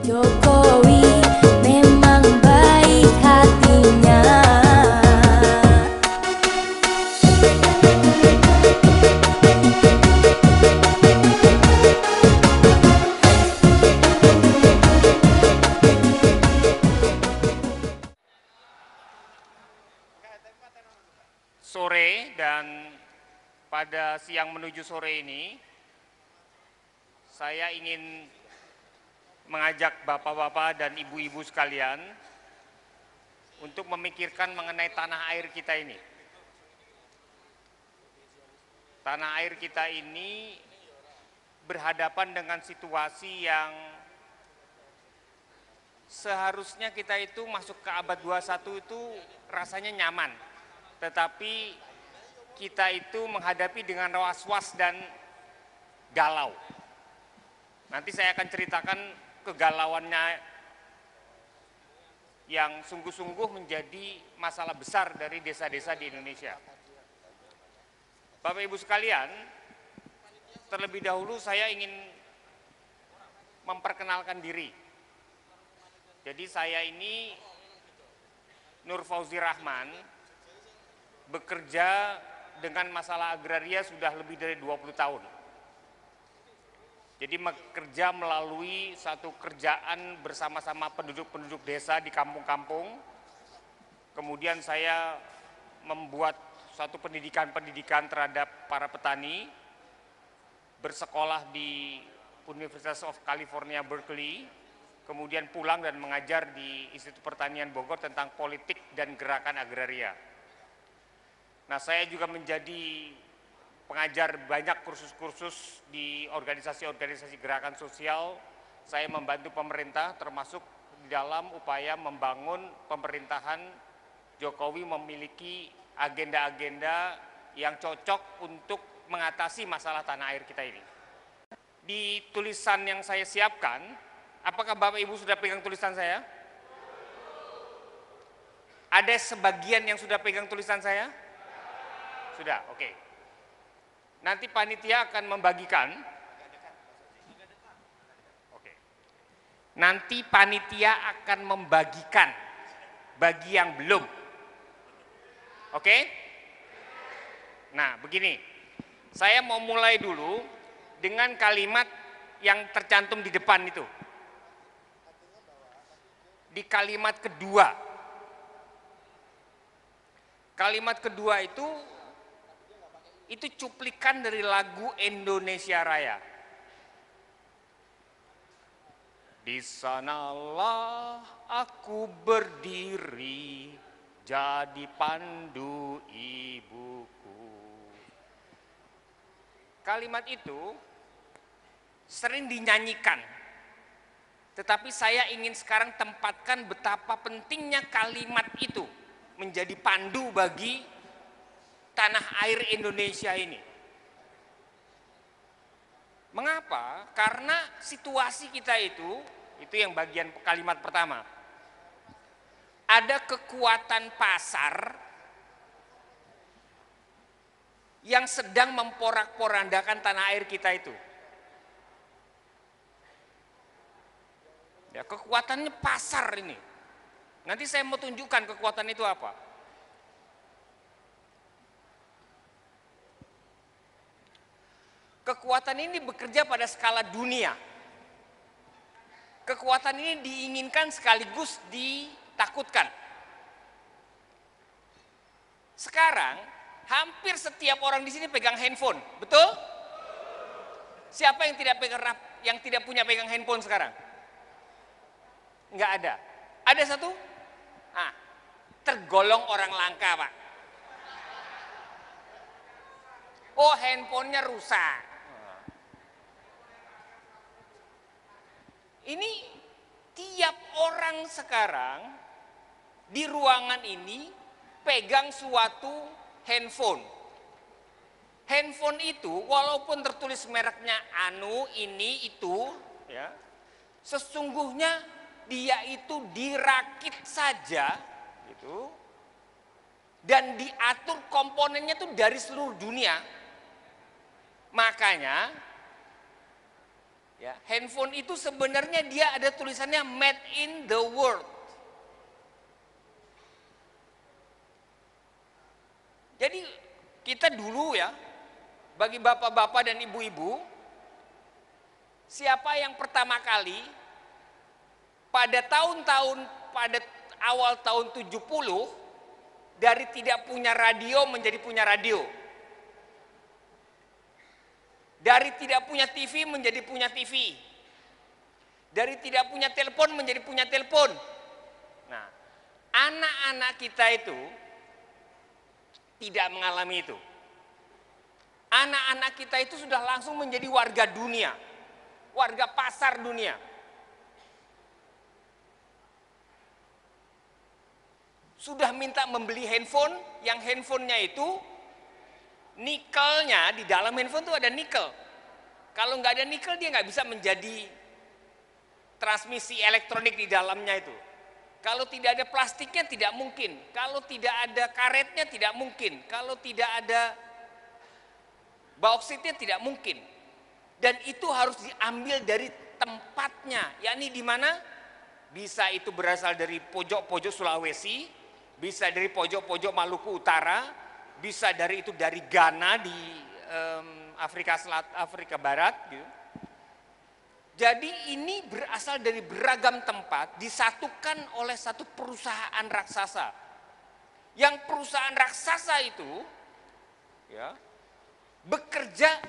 Jokowi memang baik hatinya. Sore dan pada siang menuju sore ini saya ingin mengajak bapak-bapak dan ibu-ibu sekalian untuk memikirkan mengenai tanah air kita ini. Tanah air kita ini berhadapan dengan situasi yang seharusnya kita itu masuk ke abad 21 itu rasanya nyaman. Tetapi kita itu menghadapi dengan was-was dan galau. Nanti saya akan ceritakan kegalauannya yang sungguh-sungguh menjadi masalah besar dari desa-desa di Indonesia. Bapak Ibu sekalian, terlebih dahulu saya ingin memperkenalkan diri. Jadi saya ini Nur Fauzi Rahman, bekerja dengan masalah agraria sudah lebih dari 20 tahun. Jadi bekerja melalui satu kerjaan bersama-sama penduduk-penduduk desa di kampung-kampung. Kemudian saya membuat suatu pendidikan-pendidikan terhadap para petani, bersekolah di University of California, Berkeley, kemudian pulang dan mengajar di Institut Pertanian Bogor tentang politik dan gerakan agraria. Nah, saya juga menjadi pengajar banyak kursus-kursus di organisasi-organisasi gerakan sosial. Saya membantu pemerintah termasuk di dalam upaya membangun pemerintahan Jokowi memiliki agenda-agenda yang cocok untuk mengatasi masalah tanah air kita ini. Di tulisan yang saya siapkan, apakah Bapak Ibu sudah pegang tulisan saya? Ada sebagian yang sudah pegang tulisan saya? Sudah, oke. Nanti panitia akan membagikan. Oke. Nanti panitia akan membagikan bagi yang belum. Oke? Nah, begini. Saya mau mulai dulu dengan kalimat yang tercantum di depan itu. Di kalimat kedua. Kalimat kedua itu cuplikan dari lagu Indonesia Raya. Di sanalah aku berdiri jadi pandu ibuku. Kalimat itu sering dinyanyikan. Tetapi saya ingin sekarang tempatkan betapa pentingnya kalimat itu menjadi pandu bagi tanah air Indonesia ini. Mengapa? Karena situasi kita itu yang bagian kalimat pertama. Ada kekuatan pasar yang sedang memporak-porandakan tanah air kita itu. Ya, kekuatannya pasar ini. Nanti saya mau tunjukkan kekuatan itu apa. Kekuatan ini bekerja pada skala dunia. Kekuatan ini diinginkan sekaligus ditakutkan. Sekarang hampir setiap orang di sini pegang handphone, betul? Siapa yang tidak punya pegang handphone sekarang? Enggak ada. Ada satu? Ah, tergolong orang langka, Pak. Oh, handphonenya rusak. Ini tiap orang sekarang di ruangan ini pegang suatu handphone. Handphone itu walaupun tertulis mereknya anu, ini, itu, ya, sesungguhnya dia itu dirakit saja, gitu, dan diatur komponennya itu dari seluruh dunia. Makanya Ya, handphone itu sebenarnya dia ada tulisannya made in the world. Jadi kita dulu ya, bagi bapak-bapak dan ibu-ibu, siapa yang pertama kali pada pada awal tahun 70 dari tidak punya radio menjadi punya radio. Dari tidak punya TV menjadi punya TV. Dari tidak punya telepon menjadi punya telepon. Nah, anak-anak kita itu tidak mengalami itu. Anak-anak kita itu sudah langsung menjadi warga dunia, warga pasar dunia. Sudah minta membeli handphone, yang handphonenya itu nikelnya, di dalam handphone itu ada nikel. Kalau nggak ada nikel dia nggak bisa menjadi transmisi elektronik di dalamnya itu. Kalau tidak ada plastiknya tidak mungkin. Kalau tidak ada karetnya tidak mungkin. Kalau tidak ada bauksitnya tidak mungkin. Dan itu harus diambil dari tempatnya. Yakni di mana? Bisa itu berasal dari pojok-pojok Sulawesi, bisa dari pojok-pojok Maluku Utara, bisa dari Ghana di Afrika Barat gitu. Jadi ini berasal dari beragam tempat, disatukan oleh satu perusahaan raksasa. Yang perusahaan raksasa itu ya, bekerja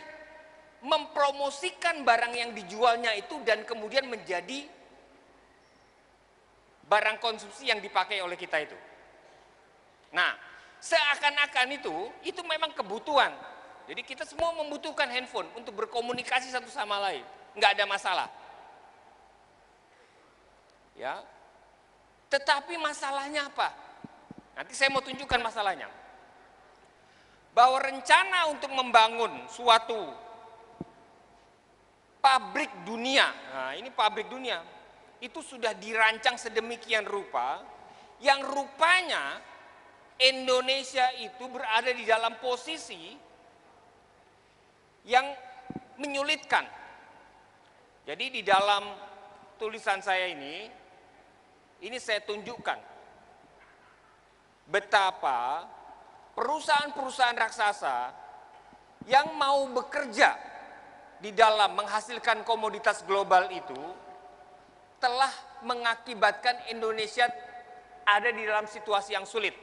mempromosikan barang yang dijualnya itu dan kemudian menjadi barang konsumsi yang dipakai oleh kita itu. Nah, seakan-akan itu memang kebutuhan. Jadi kita semua membutuhkan handphone untuk berkomunikasi satu sama lain. Nggak ada masalah. Ya. Tetapi masalahnya apa? Nanti saya mau tunjukkan masalahnya. Bahwa rencana untuk membangun suatu pabrik dunia. Nah, ini pabrik dunia. Itu sudah dirancang sedemikian rupa yang rupanya Indonesia itu berada di dalam posisi yang menyulitkan. Jadi di dalam tulisan saya ini saya tunjukkan betapa perusahaan-perusahaan raksasa yang mau bekerja di dalam menghasilkan komoditas global itu telah mengakibatkan Indonesia ada di dalam situasi yang sulit.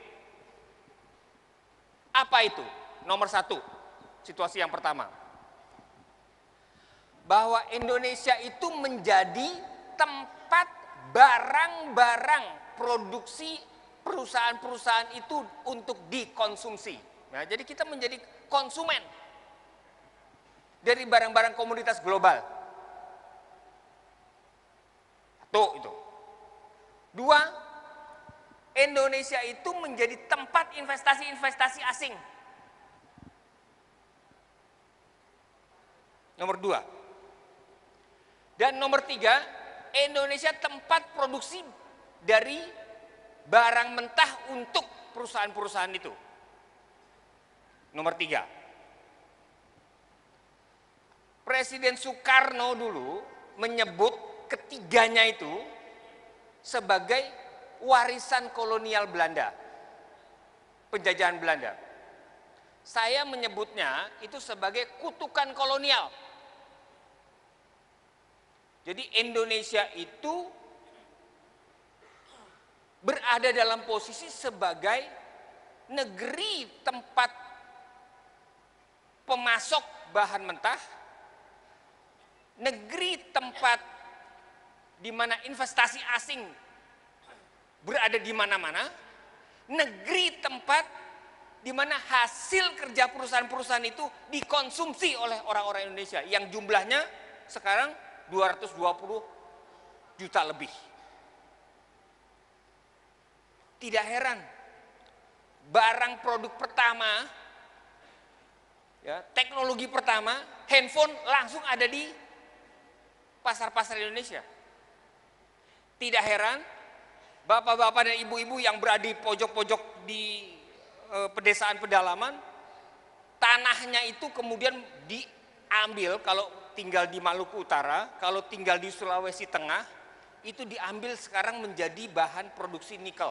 Apa itu? Nomor satu, situasi yang pertama. Bahwa Indonesia itu menjadi tempat barang-barang produksi perusahaan-perusahaan itu untuk dikonsumsi. Nah, jadi kita menjadi konsumen dari barang-barang komoditas global. Satu itu. Dua, Indonesia itu menjadi tempat investasi-investasi asing. Nomor dua. Dan nomor tiga, Indonesia tempat produksi dari barang mentah untuk perusahaan-perusahaan itu. Nomor tiga. Presiden Soekarno dulu menyebut ketiganya itu sebagai warisan kolonial Belanda, penjajahan Belanda. Saya menyebutnya itu sebagai kutukan kolonial. Jadi Indonesia itu berada dalam posisi sebagai negeri tempat pemasok bahan mentah, negeri tempat di mana investasi asing berada di mana-mana, negeri tempat di mana hasil kerja perusahaan-perusahaan itu dikonsumsi oleh orang-orang Indonesia yang jumlahnya sekarang 220 juta lebih. Tidak heran, barang produk pertama, ya, teknologi pertama, handphone langsung ada di pasar-pasar Indonesia. Tidak heran, bapak-bapak dan ibu-ibu yang berada di pojok-pojok di pedesaan pedalaman, tanahnya itu kemudian diambil, kalau tinggal di Maluku Utara, kalau tinggal di Sulawesi Tengah, itu diambil sekarang menjadi bahan produksi nikel.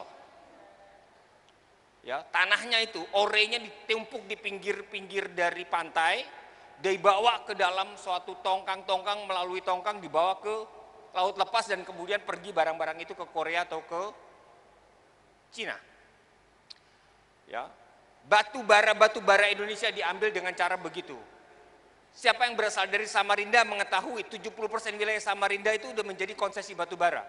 Ya, tanahnya itu, orenya ditumpuk di pinggir-pinggir dari pantai, dibawa ke dalam suatu tongkang-tongkang, melalui tongkang dibawa ke laut lepas dan kemudian pergi barang-barang itu ke Korea atau ke Cina. Ya, batu bara Indonesia diambil dengan cara begitu. Siapa yang berasal dari Samarinda mengetahui 70% wilayah Samarinda itu sudah menjadi konsesi batu bara.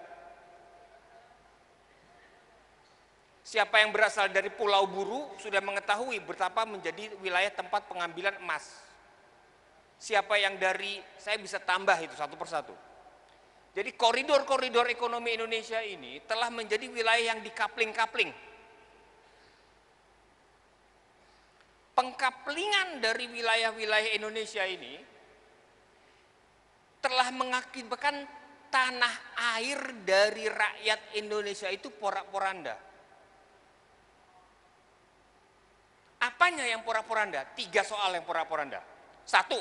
Siapa yang berasal dari Pulau Buru sudah mengetahui betapa menjadi wilayah tempat pengambilan emas. Siapa yang dari, saya bisa tambah itu satu persatu. Jadi koridor-koridor ekonomi Indonesia ini telah menjadi wilayah yang dikapling-kapling. Pengkaplingan dari wilayah-wilayah Indonesia ini telah mengakibatkan tanah air dari rakyat Indonesia itu porak-poranda. Apanya yang porak-poranda? 3 soal yang porak-poranda. 1,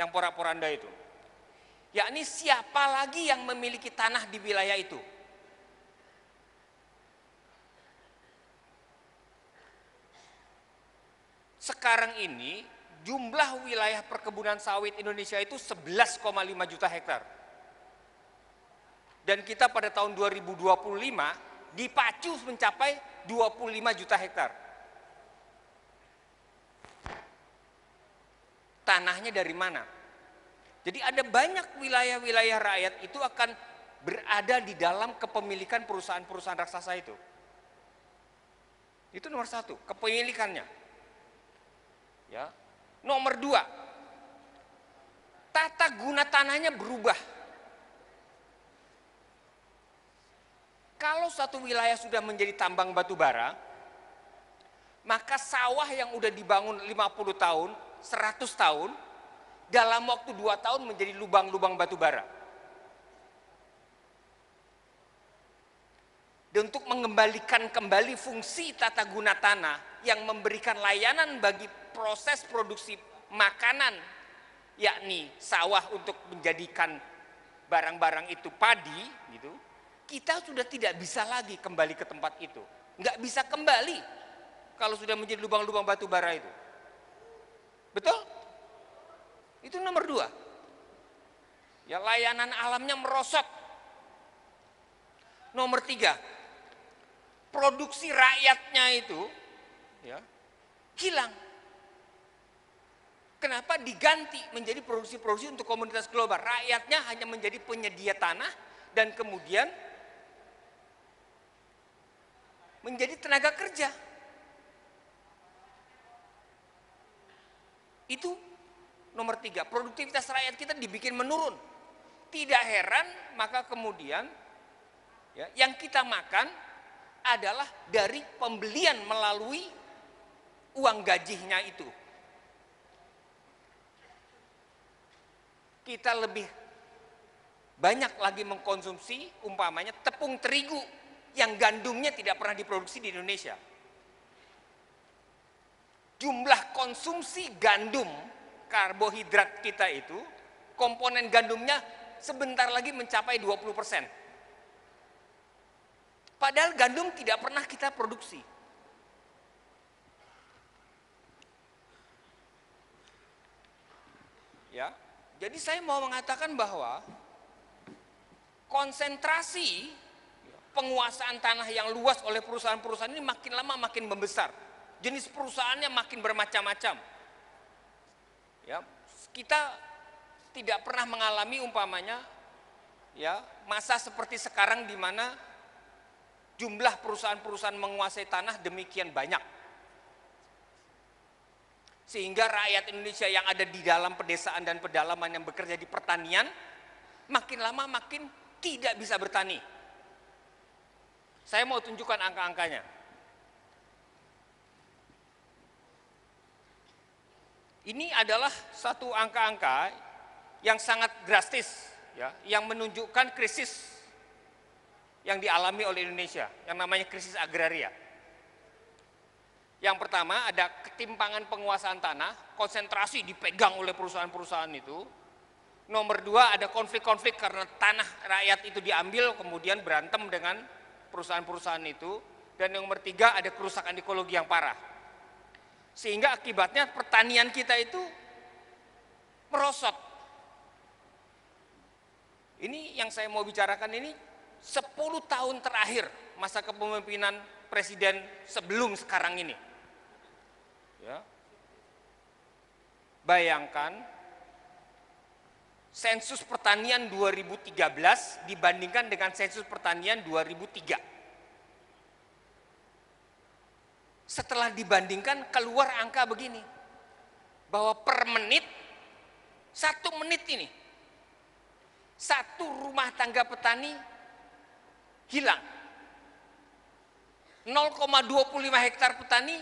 yang porak-poranda itu, yakni siapa lagi yang memiliki tanah di wilayah itu? Sekarang ini jumlah wilayah perkebunan sawit Indonesia itu 11,5 juta hektar. Dan kita pada tahun 2025 dipacu mencapai 25 juta hektar. Tanahnya dari mana? Jadi ada banyak wilayah-wilayah rakyat itu akan berada di dalam kepemilikan perusahaan-perusahaan raksasa itu. Itu nomor 1, kepemilikannya. Ya. Nomor 2, tata guna tanahnya berubah. Kalau satu wilayah sudah menjadi tambang batu bara, maka sawah yang udah dibangun 50 tahun, 100 tahun, dalam waktu 2 tahun menjadi lubang-lubang batu bara. Dan untuk mengembalikan kembali fungsi tata guna tanah yang memberikan layanan bagi proses produksi makanan, yakni sawah untuk menjadikan barang-barang itu padi, gitu, kita sudah tidak bisa lagi kembali ke tempat itu. Nggak bisa kembali kalau sudah menjadi lubang-lubang batu bara itu. Betul? Itu nomor 2. Ya, layanan alamnya merosot. Nomor 3, produksi rakyatnya itu ya hilang. Kenapa? Diganti menjadi produksi-produksi untuk komunitas global. Rakyatnya hanya menjadi penyedia tanah dan kemudian menjadi tenaga kerja. Itu nomor 3, produktivitas rakyat kita dibikin menurun. Tidak heran maka kemudian ya, yang kita makan adalah dari pembelian melalui uang gajinya itu. Kita lebih banyak lagi mengkonsumsi umpamanya tepung terigu yang gandumnya tidak pernah diproduksi di Indonesia. Jumlah konsumsi gandum, karbohidrat kita itu, komponen gandumnya sebentar lagi mencapai 20%. Padahal gandum tidak pernah kita produksi. Ya, jadi saya mau mengatakan bahwa konsentrasi penguasaan tanah yang luas oleh perusahaan-perusahaan ini makin lama makin membesar. Jenis perusahaannya makin bermacam-macam. Ya, kita tidak pernah mengalami umpamanya ya masa seperti sekarang di mana jumlah perusahaan-perusahaan menguasai tanah demikian banyak. Sehingga rakyat Indonesia yang ada di dalam pedesaan dan pedalaman yang bekerja di pertanian makin lama makin tidak bisa bertani. Saya mau tunjukkan angka-angkanya. Ini adalah satu angka-angka yang sangat drastis ya, yang menunjukkan krisis yang dialami oleh Indonesia yang namanya krisis agraria. Yang pertama ada ketimpangan penguasaan tanah, konsentrasi dipegang oleh perusahaan-perusahaan itu. Nomor dua ada konflik-konflik karena tanah rakyat itu diambil kemudian berantem dengan perusahaan-perusahaan itu. Dan yang nomor tiga ada kerusakan ekologi yang parah. Sehingga akibatnya pertanian kita itu merosot. Ini yang saya mau bicarakan ini 10 tahun terakhir masa kepemimpinan presiden sebelum sekarang ini. Ya. Bayangkan sensus pertanian 2013 dibandingkan dengan sensus pertanian 2003. Setelah dibandingkan keluar angka begini, bahwa per menit, 1 menit ini, 1 rumah tangga petani hilang. 0,25 hektar petani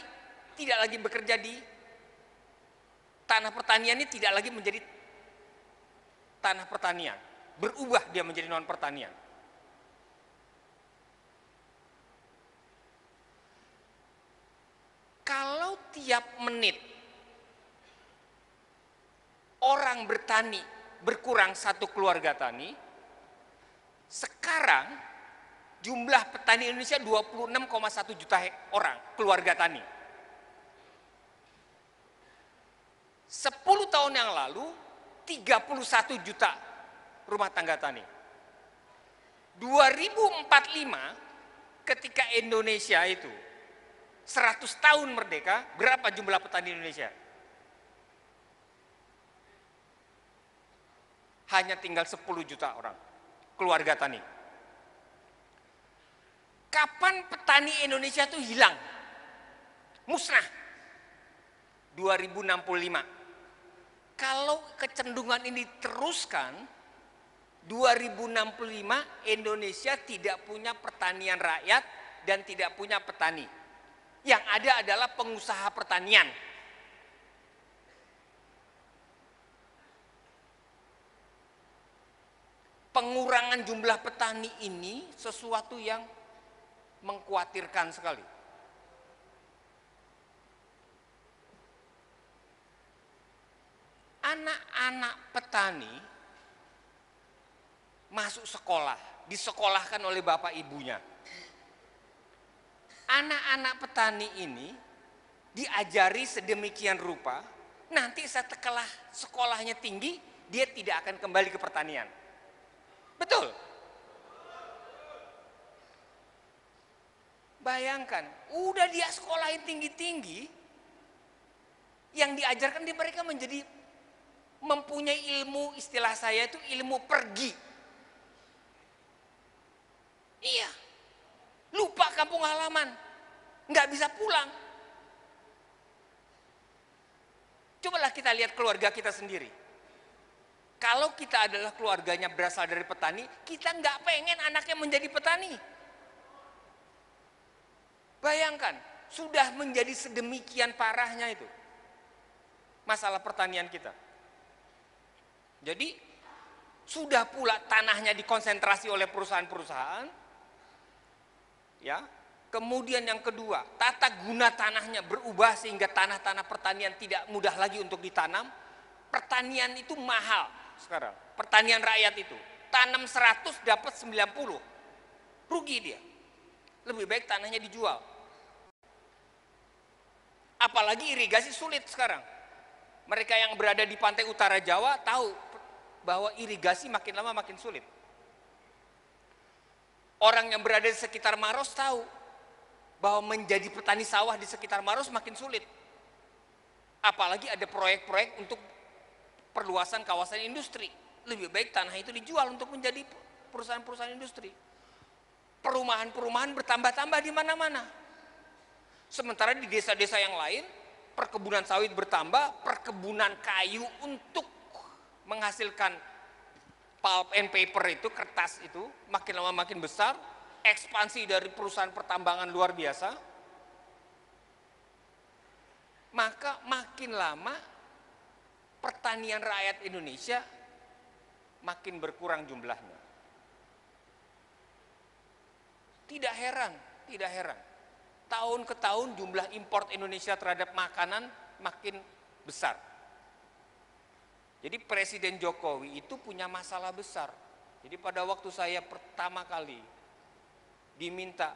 tidak lagi bekerja di tanah pertanian, ini tidak lagi menjadi tanah pertanian, berubah dia menjadi non pertanian. Kalau tiap menit orang bertani berkurang 1 keluarga tani, sekarang jumlah petani Indonesia 26,1 juta orang keluarga tani. 10 tahun yang lalu 31 juta rumah tangga tani. 2045 ketika Indonesia itu 100 tahun merdeka, berapa jumlah petani Indonesia? Hanya tinggal 10 juta orang keluarga tani. Kapan petani Indonesia itu hilang? Musnah. 2065. Kalau kecenderungan ini teruskan, 2065 Indonesia tidak punya pertanian rakyat dan tidak punya petani. Yang ada adalah pengusaha pertanian. Pengurangan jumlah petani ini sesuatu yang mengkhawatirkan sekali. Anak-anak petani masuk sekolah, disekolahkan oleh bapak ibunya. Anak-anak petani ini diajari sedemikian rupa, nanti setelah sekolahnya tinggi, dia tidak akan kembali ke pertanian. Betul? Bayangkan, udah dia sekolahin tinggi-tinggi, yang diajarkan di mereka menjadi mempunyai ilmu, istilah saya itu ilmu pergi. Iya. Lupa kampung halaman, nggak bisa pulang. Cobalah kita lihat keluarga kita sendiri. Kalau kita adalah keluarganya berasal dari petani, kita nggak pengen anaknya menjadi petani. Bayangkan, sudah menjadi sedemikian parahnya itu masalah pertanian kita. Jadi sudah pula tanahnya dikonsentrasi oleh perusahaan-perusahaan. Ya, kemudian yang kedua, tata guna tanahnya berubah sehingga tanah-tanah pertanian tidak mudah lagi untuk ditanam. Pertanian itu mahal sekarang. Pertanian rakyat itu, tanam 100 dapat 90. Rugi dia. Lebih baik tanahnya dijual. Apalagi irigasi sulit sekarang. Mereka yang berada di pantai utara Jawa tahu bahwa irigasi makin lama makin sulit. Orang yang berada di sekitar Maros tahu bahwa menjadi petani sawah di sekitar Maros makin sulit. Apalagi ada proyek-proyek untuk perluasan kawasan industri. Lebih baik tanah itu dijual untuk menjadi perusahaan-perusahaan industri. Perumahan-perumahan bertambah-tambah di mana-mana. Sementara di desa-desa yang lain, perkebunan sawit bertambah, perkebunan kayu untuk menghasilkan pulp and paper itu, kertas itu makin lama makin besar, ekspansi dari perusahaan pertambangan luar biasa. Maka makin lama pertanian rakyat Indonesia makin berkurang jumlahnya. Tidak heran, tidak heran tahun ke tahun jumlah import Indonesia terhadap makanan makin besar. Jadi Presiden Jokowi itu punya masalah besar. Jadi pada waktu saya pertama kali diminta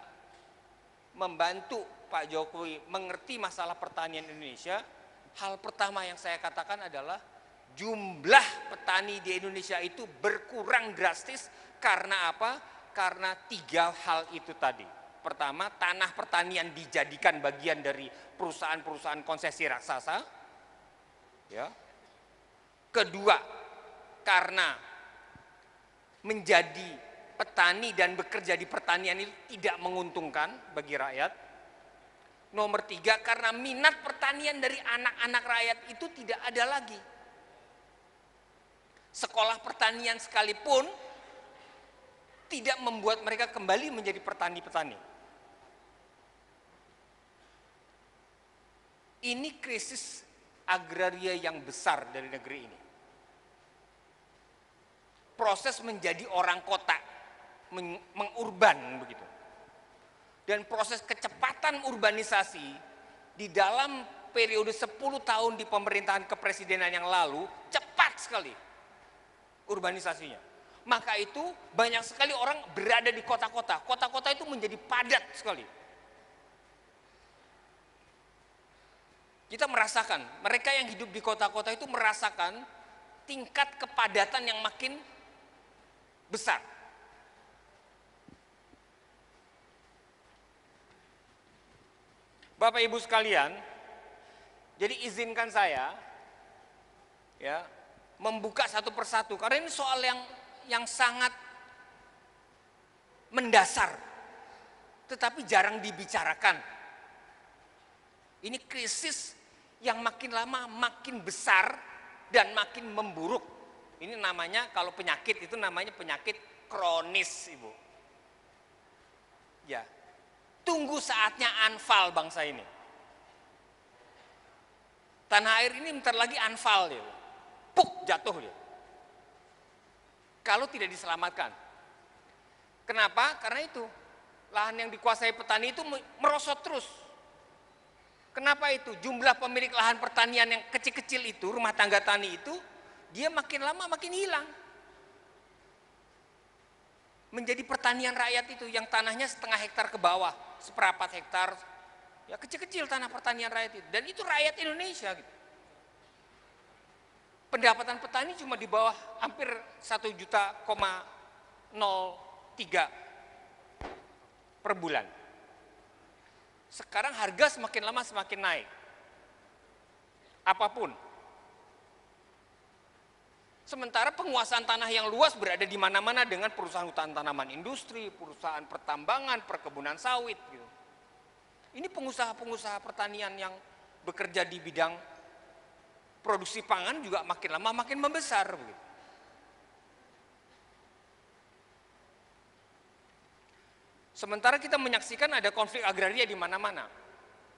membantu Pak Jokowi mengerti masalah pertanian Indonesia, hal pertama yang saya katakan adalah jumlah petani di Indonesia itu berkurang drastis karena apa? Karena 3 hal itu tadi. Pertama, tanah pertanian dijadikan bagian dari perusahaan-perusahaan konsesi raksasa. Ya. Kedua, karena menjadi petani dan bekerja di pertanian itu tidak menguntungkan bagi rakyat. Nomor 3, karena minat pertanian dari anak-anak rakyat itu tidak ada lagi. Sekolah pertanian sekalipun tidak membuat mereka kembali menjadi petani-petani. Ini krisis agraria yang besar dari negeri ini. Proses menjadi orang kota, mengurban begitu. Dan proses kecepatan urbanisasi di dalam periode 10 tahun di pemerintahan kepresidenan yang lalu cepat sekali urbanisasinya. Maka itu banyak sekali orang berada di kota-kota. Kota-kota itu menjadi padat sekali. Kita merasakan, mereka yang hidup di kota-kota itu merasakan tingkat kepadatan yang makin besar. Bapak Ibu sekalian, jadi izinkan saya ya membuka satu persatu karena ini soal yang sangat mendasar tetapi jarang dibicarakan. Ini krisis yang makin lama makin besar dan makin memburuk. Ini namanya, kalau penyakit itu namanya penyakit kronis, Ibu. Ya. Tunggu saatnya anfal bangsa ini. Tanah air ini bentar lagi anfal dia. Puk, jatuh dia. Kalau tidak diselamatkan. Kenapa? Karena itu lahan yang dikuasai petani itu merosot terus. Kenapa itu? Jumlah pemilik lahan pertanian yang kecil-kecil itu, rumah tangga tani itu, dia makin lama makin hilang. Menjadi pertanian rakyat itu yang tanahnya setengah hektar ke bawah, seperempat hektar, ya kecil-kecil tanah pertanian rakyat itu. Dan itu rakyat Indonesia gitu. Pendapatan petani cuma di bawah hampir 1,03 juta per bulan. Sekarang harga semakin lama semakin naik. Apapun. Sementara penguasaan tanah yang luas berada di mana-mana dengan perusahaan hutan tanaman industri, perusahaan pertambangan, perkebunan sawit. Gitu. Ini pengusaha-pengusaha pertanian yang bekerja di bidang produksi pangan juga makin lama makin membesar. Begitu. Sementara kita menyaksikan ada konflik agraria di mana-mana.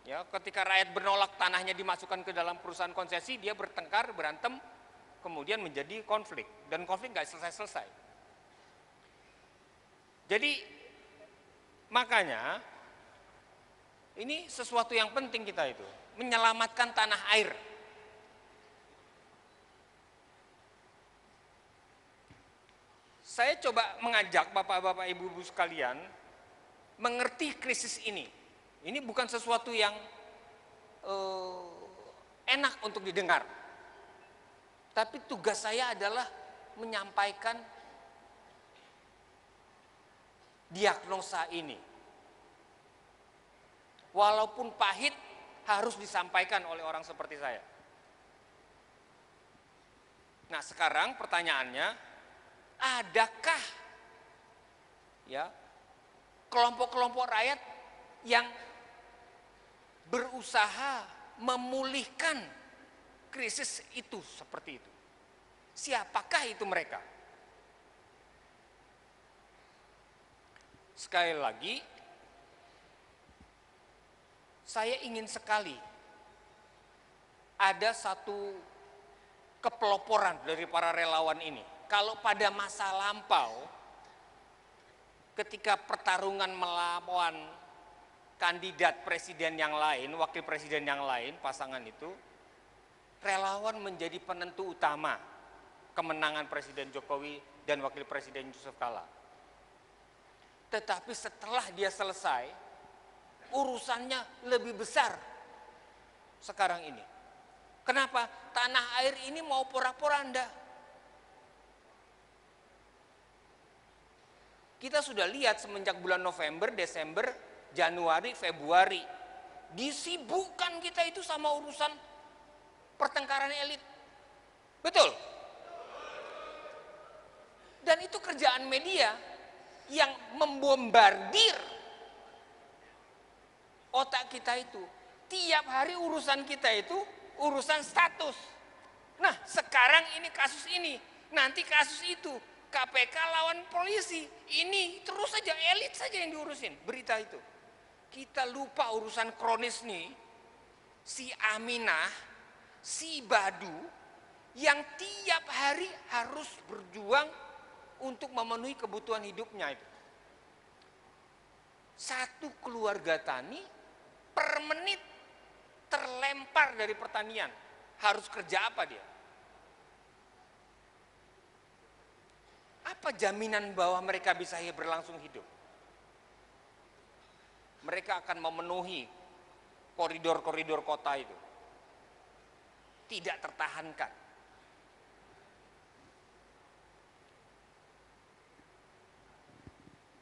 Ya, ketika rakyat menolak tanahnya dimasukkan ke dalam perusahaan konsesi, dia bertengkar, berantem, kemudian menjadi konflik. Dan konflik nggak selesai-selesai. Jadi, makanya, ini sesuatu yang penting kita itu. Menyelamatkan tanah air. Saya coba mengajak bapak-bapak, ibu-ibu sekalian, mengerti krisis ini. Ini bukan sesuatu yang enak untuk didengar. Tapi tugas saya adalah menyampaikan diagnosa ini. Walaupun pahit, harus disampaikan oleh orang seperti saya. Nah, sekarang pertanyaannya, adakah ya kelompok-kelompok rakyat yang berusaha memulihkan krisis itu seperti itu? Siapakah itu mereka? Sekali lagi, saya ingin sekali ada satu kepeloporan dari para relawan ini. Kalau pada masa lampau, ketika pertarungan melawan kandidat presiden yang lain, wakil presiden yang lain, pasangan itu, relawan menjadi penentu utama kemenangan Presiden Jokowi dan wakil presiden Yusuf Kala. Tetapi setelah dia selesai, urusannya lebih besar sekarang ini. Kenapa? Tanah air ini mau porak-poranda. Kita sudah lihat semenjak bulan November, Desember, Januari, Februari, disibukkan kita itu sama urusan pertengkaran elit. Betul? Dan itu kerjaan media yang membombardir otak kita itu. Tiap hari urusan kita itu urusan status. Nah, sekarang ini kasus ini, nanti kasus itu, KPK lawan polisi, ini terus saja elit saja yang diurusin berita itu. Kita lupa urusan kronis nih, si Aminah, si Badu yang tiap hari harus berjuang untuk memenuhi kebutuhan hidupnya itu. Satu keluarga tani per menit terlempar dari pertanian. Harus kerja apa dia? Apa jaminan bahwa mereka bisa berlangsung hidup? Mereka akan memenuhi koridor-koridor kota itu. Tidak tertahankan.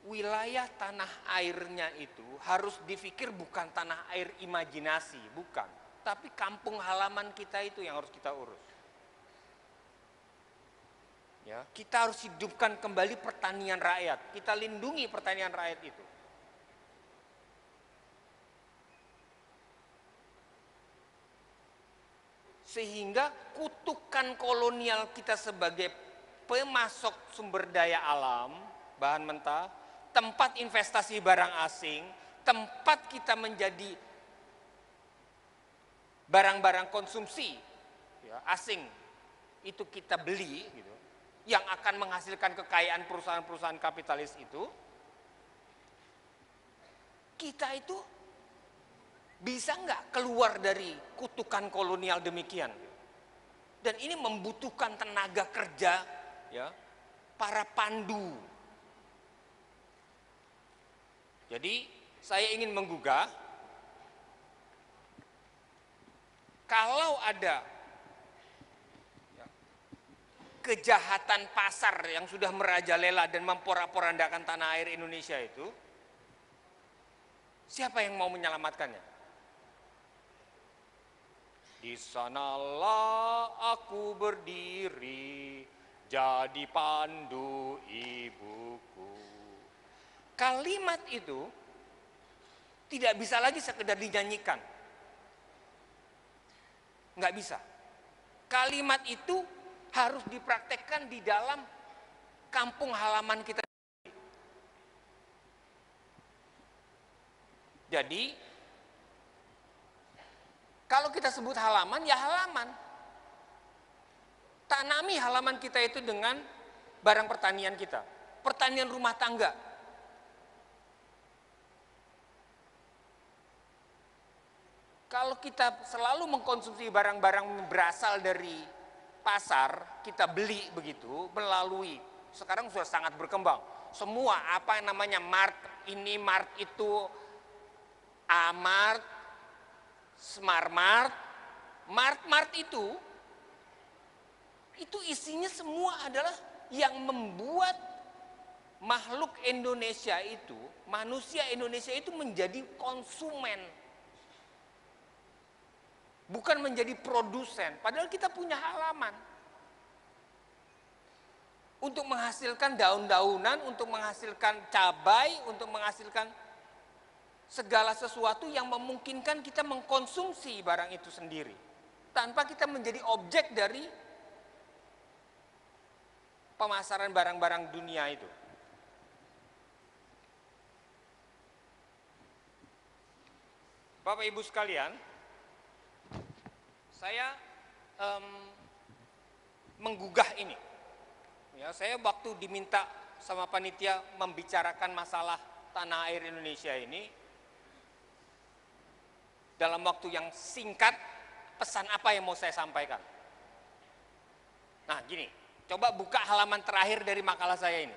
Wilayah tanah airnya itu harus dipikir bukan tanah air imajinasi, bukan. Tapi kampung halaman kita itu yang harus kita urus. Ya, kita harus hidupkan kembali pertanian rakyat. Kita lindungi pertanian rakyat itu. Sehingga kutukan kolonial kita sebagai pemasok sumber daya alam, bahan mentah, tempat investasi barang asing, tempat kita menjadi barang-barang konsumsi ya, asing, itu kita beli gitu, yang akan menghasilkan kekayaan perusahaan-perusahaan kapitalis itu, kita itu bisa nggak keluar dari kutukan kolonial demikian? Dan ini membutuhkan tenaga kerja, ya, para pandu. Jadi saya ingin menggugah, kalau ada ya, kejahatan pasar yang sudah merajalela dan memporak-porandakan tanah air Indonesia itu, siapa yang mau menyelamatkannya? Di sanalah aku berdiri, jadi pandu ibuku. Kalimat itu tidak bisa lagi sekedar dinyanyikan. Nggak bisa. Kalimat itu harus dipraktekkan di dalam kampung halaman kita. Jadi, kalau kita sebut halaman, ya halaman. Tanami halaman kita itu dengan barang pertanian kita. Pertanian rumah tangga. Kalau kita selalu mengkonsumsi barang-barang berasal dari pasar, kita beli begitu, melalui, sekarang sudah sangat berkembang. Semua apa yang namanya mart ini, mart itu, A-mart, Smart Mart, Mart itu isinya semua adalah yang membuat makhluk Indonesia itu, manusia Indonesia itu menjadi konsumen. Bukan menjadi produsen, padahal kita punya halaman. Untuk menghasilkan daun-daunan, untuk menghasilkan cabai, untuk menghasilkan segala sesuatu yang memungkinkan kita mengkonsumsi barang itu sendiri. Tanpa kita menjadi objek dari pemasaran barang-barang dunia itu. Bapak Ibu sekalian, saya menggugah ini. Ya, saya waktu diminta sama panitia membicarakan masalah tanah air Indonesia ini, dalam waktu yang singkat, pesan apa yang mau saya sampaikan. Nah gini, coba buka halaman terakhir dari makalah saya ini.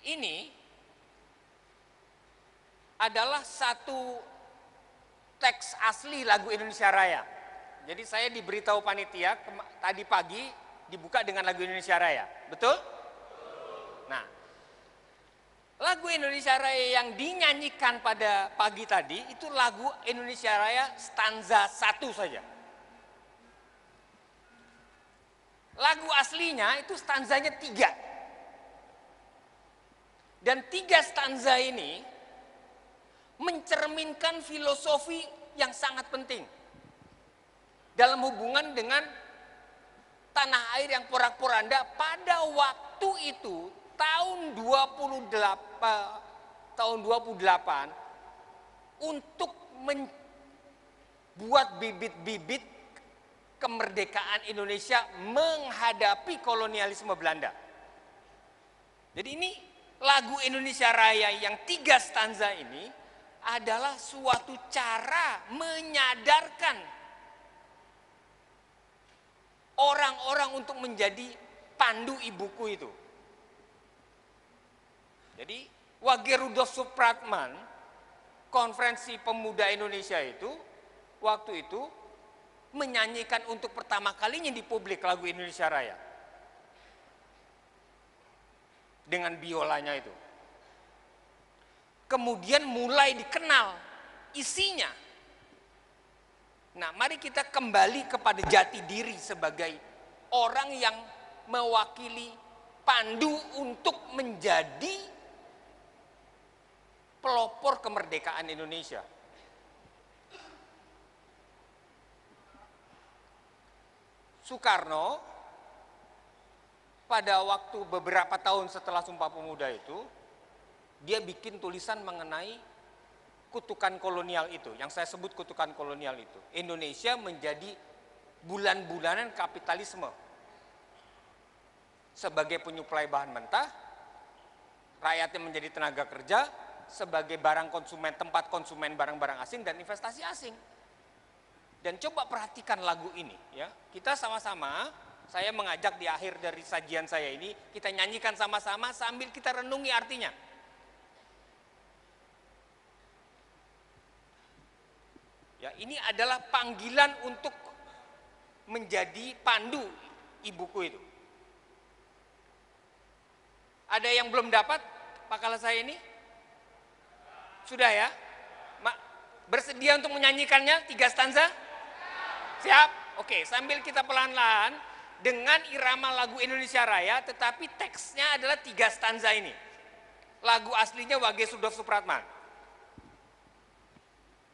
Ini adalah satu teks asli lagu Indonesia Raya. Jadi saya diberitahu panitia tadi pagi dibuka dengan lagu Indonesia Raya, betul? Nah, lagu Indonesia Raya yang dinyanyikan pada pagi tadi itu lagu Indonesia Raya stanza 1 saja. Lagu aslinya itu stanzanya 3. Dan 3 stanza ini mencerminkan filosofi yang sangat penting dalam hubungan dengan tanah air yang porak-poranda pada waktu itu tahun 28 untuk membuat bibit-bibit kemerdekaan Indonesia menghadapi kolonialisme Belanda. Jadi ini lagu Indonesia Raya yang 3 stanza ini adalah suatu cara menyadarkan orang-orang untuk menjadi pandu ibuku itu. Jadi Wage Rudolf Supratman, Konferensi Pemuda Indonesia itu, waktu itu menyanyikan untuk pertama kalinya di publik lagu Indonesia Raya. Dengan biolanya itu. Kemudian mulai dikenal isinya. Nah, mari kita kembali kepada jati diri sebagai orang yang mewakili pandu untuk menjadi pelopor kemerdekaan Indonesia. Soekarno pada waktu beberapa tahun setelah Sumpah Pemuda itu, dia bikin tulisan mengenai kutukan kolonial itu, yang saya sebut kutukan kolonial itu. Indonesia menjadi bulan-bulanan kapitalisme. Sebagai penyuplai bahan mentah, rakyatnya menjadi tenaga kerja, sebagai barang konsumen, tempat konsumen barang-barang asing dan investasi asing. Dan coba perhatikan lagu ini ya. Kita sama-sama, saya mengajak di akhir dari sajian saya ini, kita nyanyikan sama-sama sambil kita renungi artinya. Ya, ini adalah panggilan untuk menjadi pandu ibuku itu. Ada yang belum dapat makalah saya ini? Sudah ya? Bersedia untuk menyanyikannya 3 stanza? Siap? Oke, sambil kita pelan-pelan dengan irama lagu Indonesia Raya, tetapi teksnya adalah 3 stanza ini. Lagu aslinya Wage Rudolf Supratman.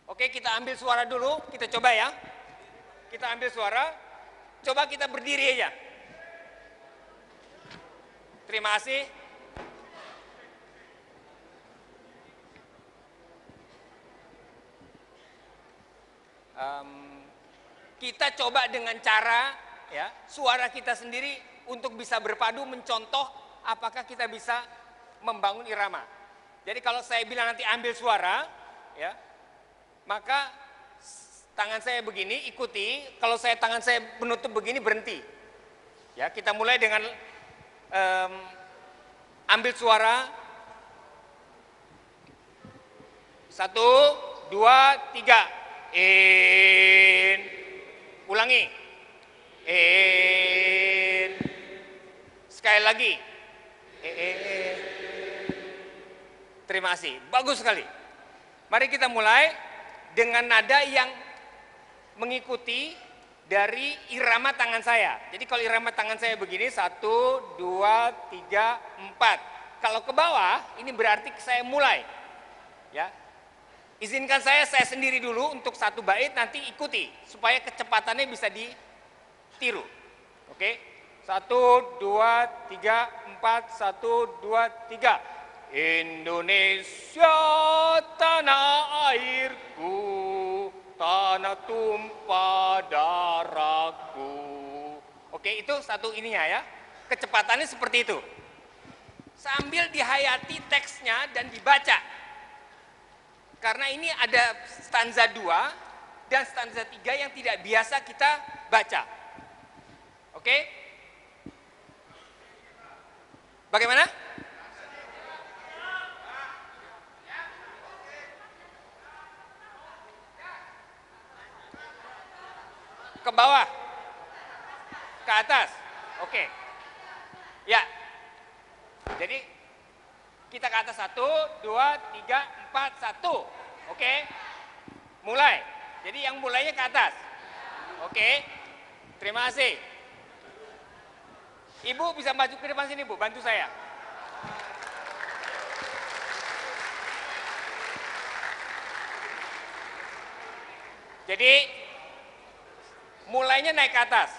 Oke, kita ambil suara dulu, kita coba ya. Kita ambil suara, coba kita berdiri aja. Terima kasih. Kita coba dengan cara ya, suara kita sendiri untuk bisa berpadu mencontoh apakah kita bisa membangun irama. Jadi kalau saya bilang nanti ambil suara, ya, maka tangan saya begini, ikuti. Kalau tangan saya menutup begini, berhenti. Ya, kita mulai dengan ambil suara. 1, 2, 3. In. Ulangi. In. Sekali lagi. In. Terima kasih. Bagus sekali. Mari kita mulai dengan nada yang mengikuti dari irama tangan saya. Jadi kalau irama tangan saya begini, 1, 2, 3, 4. Kalau ke bawah, ini berarti saya mulai. Ya, izinkan saya sendiri dulu untuk 1 bait, nanti ikuti supaya kecepatannya bisa ditiru. Oke, 1, 2, 3, 4, 1, 2, 3. Indonesia tanah airku, tanah tumpah darahku. Oke, itu satu ininya ya. Kecepatannya seperti itu. Sambil dihayati teksnya dan dibaca. Karena ini ada stanza 2 dan stanza 3 yang tidak biasa kita baca. Oke? Bagaimana? Ke bawah? Ke atas? Oke. Ya. Jadi kita ke atas 1, 2, 3, 4, 1. Oke. Mulai. Jadi yang mulainya ke atas. Oke. Terima kasih. Ibu bisa maju ke depan sini, Bu. Bantu saya. Jadi mulainya naik ke atas.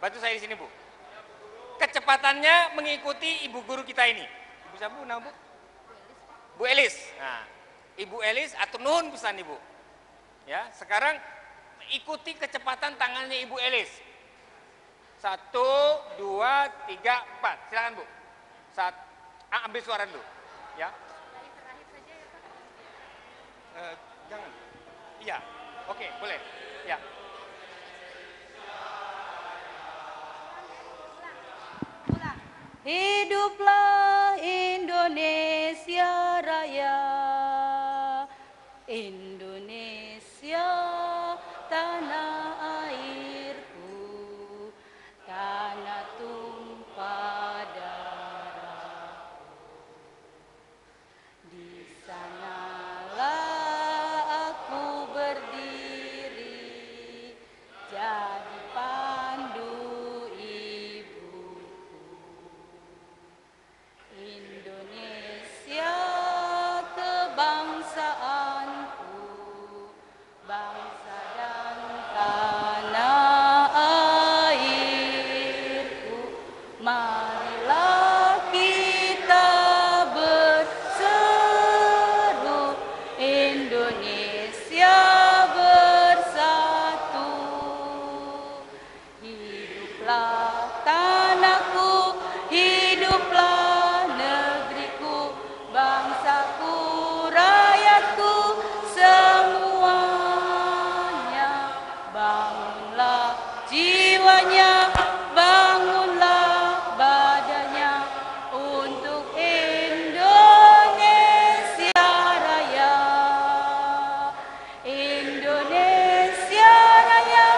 Bantu saya di sini, Bu. Kecepatannya mengikuti ibu guru kita ini. Ibu siapa, Bu? Nama Bu? Bu Elis. Nah, Ibu Elis atur nuhun pesan Ibu. Ya, sekarang ikuti kecepatan tangannya Ibu Elis. 1, 2, 3, 4. Silakan, Bu. Ambil suara dulu. Ya. Jangan. Iya. Oke, boleh. Ya. Hiduplah Indonesia Raya, Indonesia tanah airku, tanah tumpah darahku. Di sanalah aku berdiri, jadi pandu Indonesia kebangsaanku, bangsa dan tanah airku. Marilah kita berseru, Indonesia bersatu. Hiduplah tanahku, hiduplah bangsaku, rakyatku, semuanya. Bangunlah jiwanya, bangunlah badannya untuk Indonesia Raya. Indonesia Raya,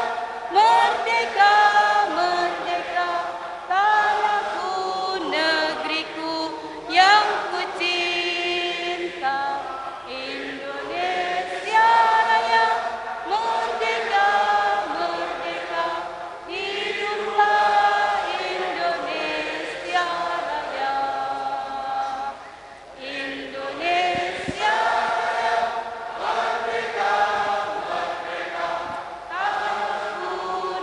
merdeka, merdeka, tanahku, negeriku yang cinta. Indonesia Raya, merdeka, merdeka, hiduplah Indonesia Raya. Indonesia Raya, merdeka, merdeka, tanahku,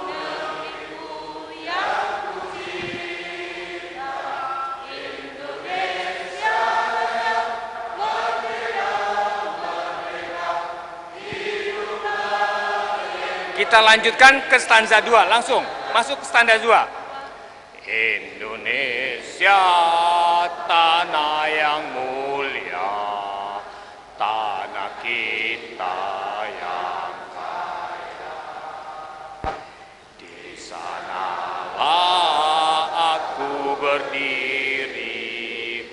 negeriku yang kucinta. Indonesia Raya, kita lanjutkan ke stanza 2, langsung masuk ke stanza 2. Indonesia tanah yang mulia, tanah kita yang kaya. Di sanalah aku berdiri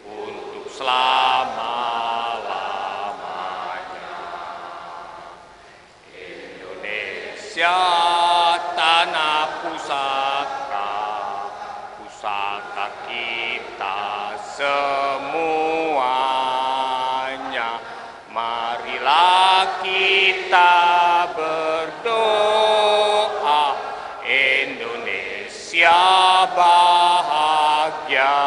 untuk selama-lamanya. Indonesia tanah pusaka, pusaka kita semuanya. Marilah kita berdoa, Indonesia bahagia.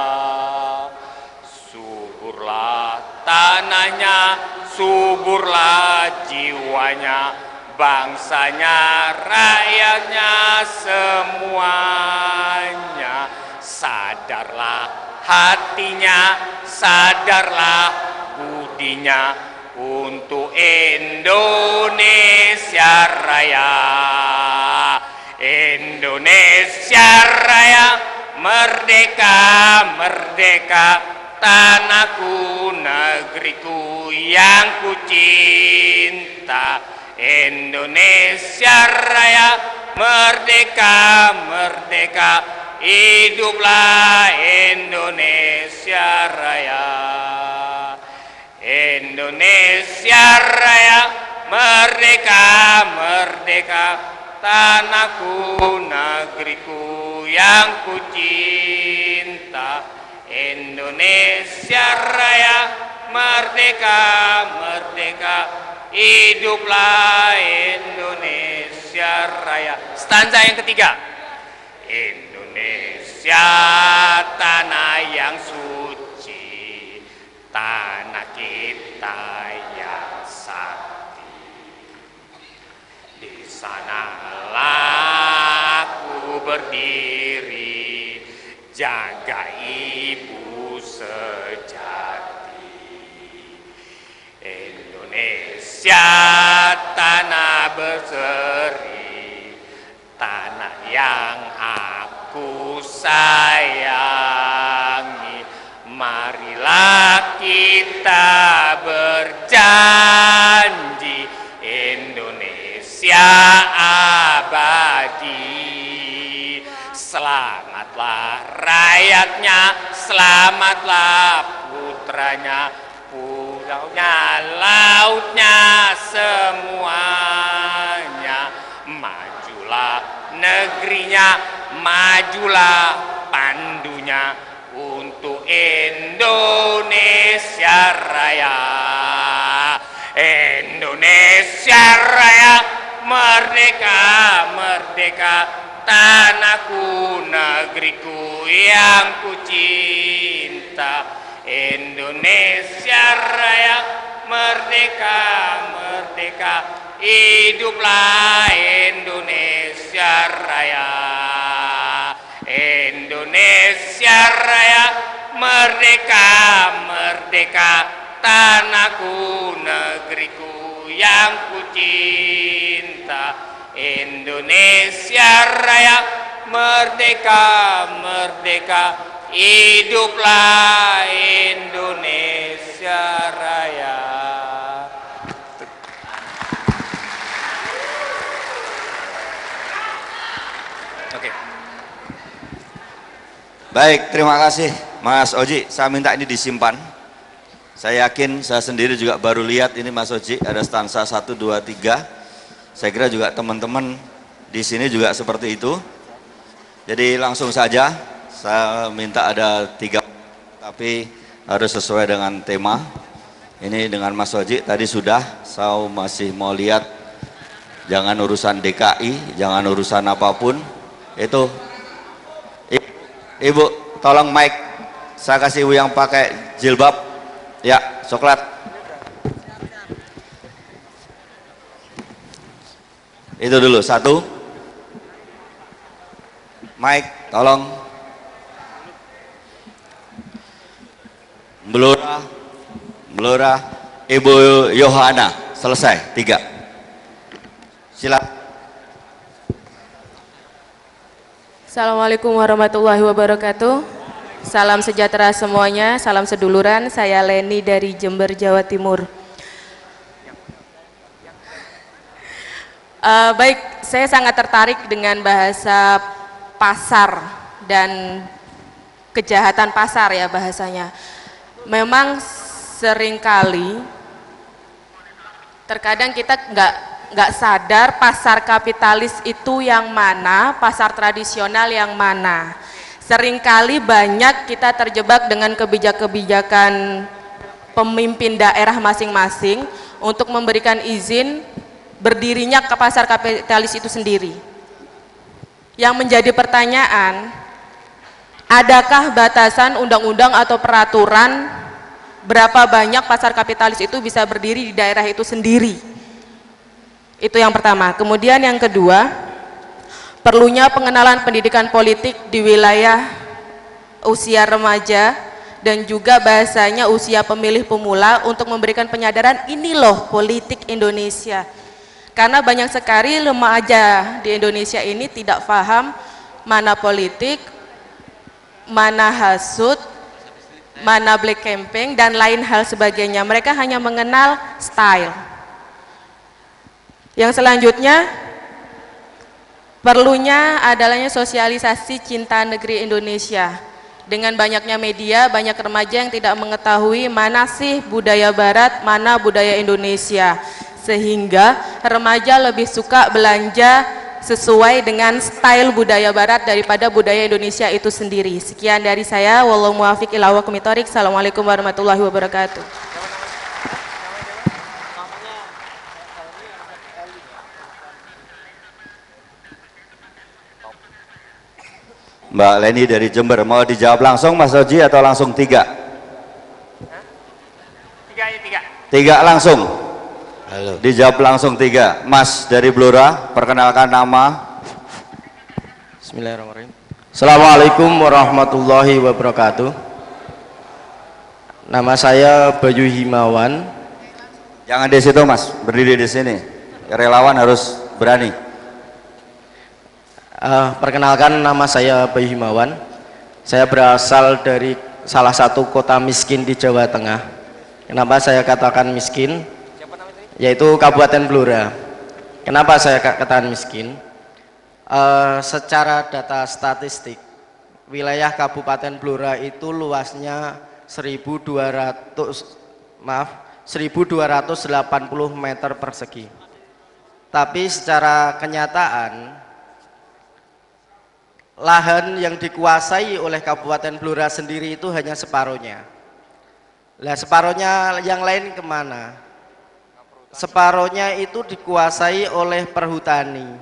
Suburlah tanahnya, suburlah jiwanya, bangsanya, rakyatnya, semuanya. Sadarlah hatinya, sadarlah budinya untuk Indonesia Raya. Indonesia Raya, merdeka, merdeka, tanahku, negeriku yang ku cinta. Indonesia Raya, merdeka, merdeka, hiduplah Indonesia Raya. Indonesia Raya, merdeka, merdeka, tanahku, negeriku yang ku cinta. Indonesia Raya, merdeka, merdeka, hiduplah Indonesia Raya. Stanza yang ketiga. Indonesia tanah yang suci, tanah kita yang sakti. Di sanalah aku berdiri, jaga ibu sejati. Indonesia tanah berseri, tanah yang aku sayangi. Marilah kita berjanji, Indonesia abadi. Selamatlah rakyatnya, selamatlah putranya, pulaunya, lautnya, semuanya. Majulah negerinya, majulah pandunya untuk Indonesia Raya. Indonesia Raya, merdeka, merdeka, tanahku, negeriku yang ku cinta. Indonesia Raya, merdeka, merdeka, hiduplah Indonesia Raya. Indonesia Raya, merdeka, merdeka, tanahku, negeriku yang ku cinta. Indonesia Raya, merdeka, merdeka, hiduplah Indonesia Raya. Oke. Baik, terima kasih Mas Oji. Saya minta ini disimpan. Saya yakin saya sendiri juga baru lihat ini Mas Oji, ada stansa 1, 2, 3. Saya kira juga teman-teman di sini juga seperti itu. Jadi langsung saja saya minta ada 3, tapi harus sesuai dengan tema. Ini dengan Mas Oji tadi sudah, saya masih mau lihat, jangan urusan DKI, jangan urusan apapun. Itu Ibu, tolong mic, saya kasih ibu yang pakai jilbab, ya, coklat. Itu dulu, 1. Mic, tolong. Blora, Ibu Yohana, selesai, 3. Silakan. Assalamualaikum warahmatullahi wabarakatuh. Salam sejahtera semuanya, salam seduluran. Saya Leni dari Jember, Jawa Timur. Baik, saya sangat tertarik dengan bahasa pasar dan kejahatan pasar ya bahasanya. Memang seringkali terkadang kita nggak sadar pasar kapitalis itu yang mana, pasar tradisional yang mana. Seringkali banyak kita terjebak dengan kebijakan pemimpin daerah masing-masing untuk memberikan izin berdirinya ke pasar kapitalis itu sendiri. Yang menjadi pertanyaan, adakah batasan undang-undang atau peraturan berapa banyak pasar kapitalis itu bisa berdiri di daerah itu sendiri? Itu yang pertama. Kemudian yang kedua, perlunya pengenalan pendidikan politik di wilayah usia remaja dan juga bahasanya usia pemilih pemula untuk memberikan penyadaran ini loh politik Indonesia. Karena banyak sekali remaja di Indonesia ini tidak paham mana politik, mana hasut, mana black campaign, dan lain hal sebagainya. Mereka hanya mengenal style. Yang selanjutnya, perlunya adanya sosialisasi cinta negeri Indonesia. Dengan banyaknya media, banyak remaja yang tidak mengetahui mana sih budaya barat, mana budaya Indonesia. Sehingga remaja lebih suka belanja sesuai dengan style budaya barat daripada budaya Indonesia itu sendiri. Sekian dari saya. Wallahu muwaffiq ila aqwamit thoriq. Assalamualaikum warahmatullahi wabarakatuh. Mbak Leni dari Jember, mau dijawab langsung Mas Oji atau langsung tiga? Tiga langsung. Halo. Dijawab langsung tiga. Mas dari Blora, perkenalkan nama. Bismillahirrahmanirrahim. Assalamualaikum warahmatullahi wabarakatuh. Nama saya Bayu Himawan. Jangan di situ Mas, berdiri di sini. Relawan harus berani. Perkenalkan, nama saya Bayu Himawan. Saya berasal dari salah satu kota miskin di Jawa Tengah. Kenapa saya katakan miskin? Yaitu Kabupaten Blora. Kenapa saya katakan miskin? Secara data statistik, wilayah Kabupaten Blora itu luasnya 1.280 meter persegi. Tapi secara kenyataan, lahan yang dikuasai oleh Kabupaten Blora sendiri itu hanya separuhnya. Lah separuhnya yang lain kemana? Separuhnya itu dikuasai oleh perhutani.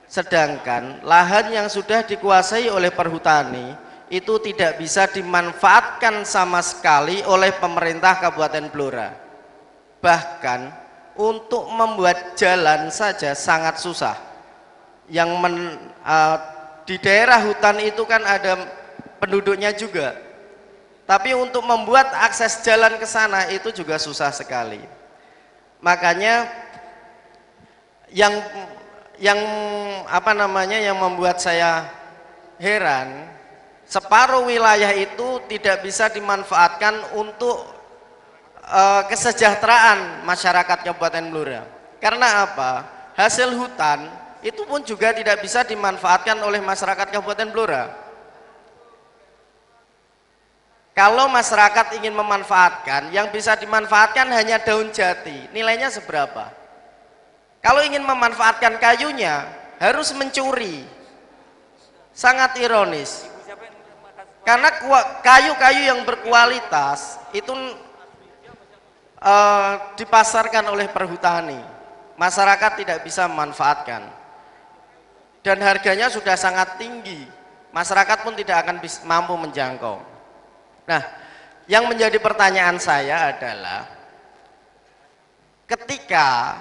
Sedangkan lahan yang sudah dikuasai oleh perhutani itu tidak bisa dimanfaatkan sama sekali oleh pemerintah Kabupaten Blora. Bahkan untuk membuat jalan saja sangat susah. Yang di daerah hutan itu kan ada penduduknya juga, tapi untuk membuat akses jalan ke sana itu juga susah sekali. Makanya yang membuat saya heran, separuh wilayah itu tidak bisa dimanfaatkan untuk kesejahteraan masyarakat Kabupaten Blora. Karena apa? Hasil hutan itu pun juga tidak bisa dimanfaatkan oleh masyarakat Kabupaten Blora. Kalau masyarakat ingin memanfaatkan, yang bisa dimanfaatkan hanya daun jati. Nilainya seberapa? Kalau ingin memanfaatkan kayunya, harus mencuri. Sangat ironis. Karena kayu-kayu yang berkualitas itu dipasarkan oleh perhutani. Masyarakat tidak bisa memanfaatkan. Dan harganya sudah sangat tinggi, masyarakat pun tidak akan mampu menjangkau. Nah, yang menjadi pertanyaan saya adalah, ketika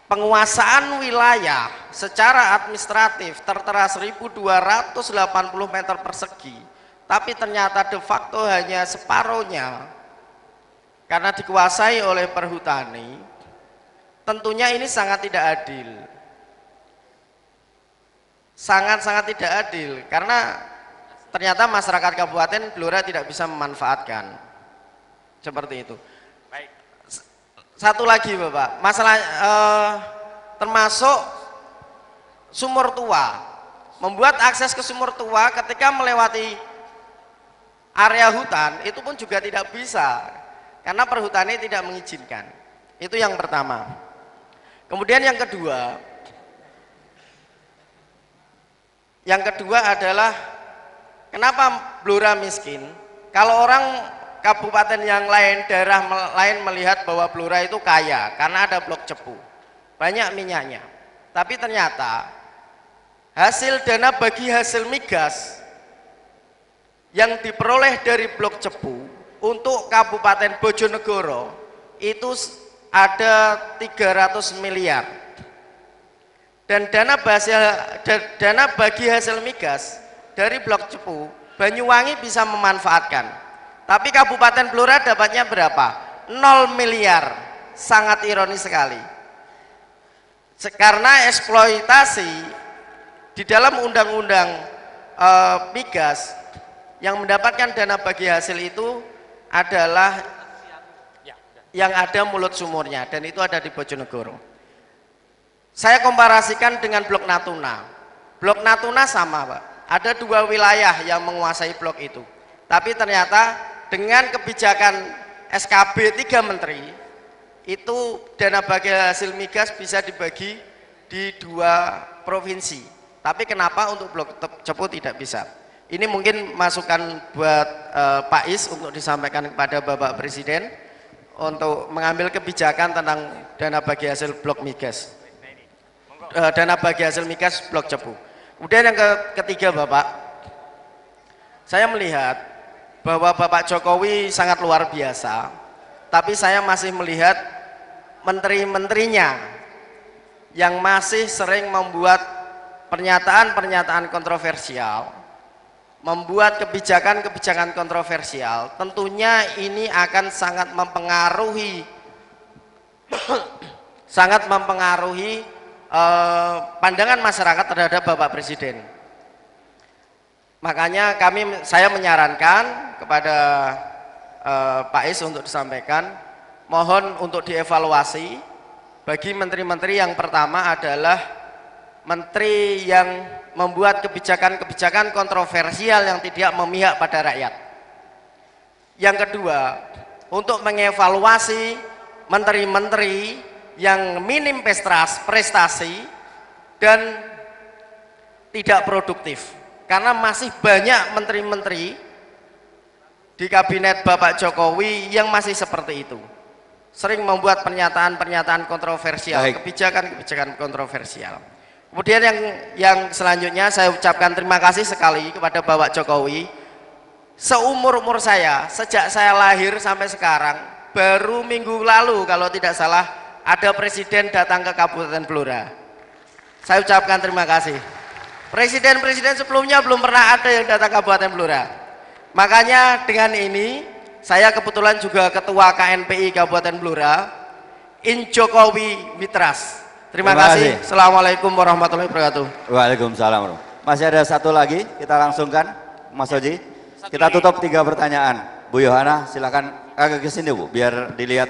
penguasaan wilayah secara administratif tertera 1.280 meter persegi, tapi ternyata de facto hanya separuhnya karena dikuasai oleh perhutani, tentunya ini sangat tidak adil. Sangat-sangat tidak adil, karena ternyata masyarakat Kabupaten Blora tidak bisa memanfaatkan seperti itu. Baik. Satu lagi Bapak, masalah termasuk sumur tua, membuat akses ke sumur tua ketika melewati area hutan itu pun juga tidak bisa karena perhutani tidak mengizinkan. Itu yang pertama. Kemudian yang kedua adalah kenapa Blora miskin? Kalau orang kabupaten yang lain, daerah lain melihat bahwa Blora itu kaya karena ada blok cepu, banyak minyaknya. Tapi ternyata hasil dana bagi hasil migas yang diperoleh dari blok cepu untuk Kabupaten Bojonegoro itu ada 300 miliar. Dan dana bagi hasil migas dari blok cepu Banyuwangi bisa memanfaatkan, tapi Kabupaten Blora dapatnya berapa? 0 miliar. Sangat ironis sekali, karena eksploitasi di dalam undang-undang migas yang mendapatkan dana bagi hasil itu adalah yang ada mulut sumurnya, dan itu ada di Bojonegoro. Saya komparasikan dengan blok Natuna. Blok Natuna sama, Pak. Ada 2 wilayah yang menguasai blok itu. Tapi ternyata dengan kebijakan SKB 3 menteri, itu dana bagi hasil migas bisa dibagi di 2 provinsi. Tapi kenapa untuk blok Cepu tidak bisa? Ini mungkin masukan buat Pak Is untuk disampaikan kepada Bapak Presiden untuk mengambil kebijakan tentang dana bagi hasil blok migas, dana bagi hasil migas blok Cepu. Kemudian yang ketiga, Bapak, saya melihat bahwa Bapak Jokowi sangat luar biasa, tapi saya masih melihat menteri-menterinya yang masih sering membuat pernyataan-pernyataan kontroversial, membuat kebijakan-kebijakan kontroversial. Tentunya ini akan sangat mempengaruhi pandangan masyarakat terhadap Bapak Presiden. Makanya saya menyarankan kepada Pak Is untuk disampaikan, mohon untuk dievaluasi bagi menteri-menteri. Yang pertama adalah menteri yang membuat kebijakan-kebijakan kontroversial yang tidak memihak pada rakyat. Yang kedua, untuk mengevaluasi menteri-menteri yang minim prestasi dan tidak produktif. Karena masih banyak menteri-menteri di kabinet Bapak Jokowi yang masih seperti itu. Sering membuat pernyataan-pernyataan kontroversial, kebijakan-kebijakan kontroversial. Kemudian yang selanjutnya saya ucapkan terima kasih sekali kepada Bapak Jokowi. Seumur-umur saya, sejak saya lahir sampai sekarang, baru minggu lalu kalau tidak salah ada presiden datang ke Kabupaten Blora. Saya ucapkan terima kasih. Presiden-presiden sebelumnya belum pernah ada yang datang ke Kabupaten Blora. Makanya dengan ini saya kebetulan juga ketua KNPI Kabupaten Blora, In Jokowi Mitras. Terima kasih. Assalamualaikum warahmatullahi wabarakatuh. Waalaikumsalam. Masih ada satu lagi, kita langsungkan, Mas Oji. Kita tutup 3 pertanyaan. Bu Yohana, silakan agak ke sini, Bu, biar dilihat.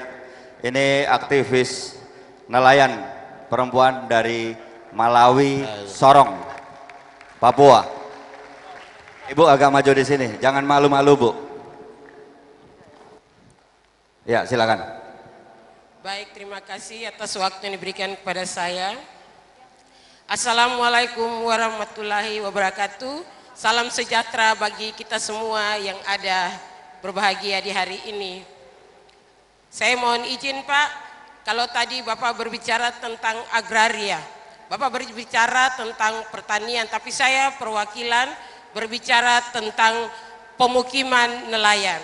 Ini aktivis nelayan perempuan dari Malawi, Sorong, Papua. Ibu agak maju di sini, jangan malu-malu, Bu. Ya, silakan. Baik, terima kasih atas waktu yang diberikan kepada saya. Assalamualaikum warahmatullahi wabarakatuh. Salam sejahtera bagi kita semua yang ada berbahagia di hari ini. Saya mohon izin, Pak, kalau tadi Bapak berbicara tentang agraria, Bapak berbicara tentang pertanian, tapi saya perwakilan berbicara tentang pemukiman nelayan.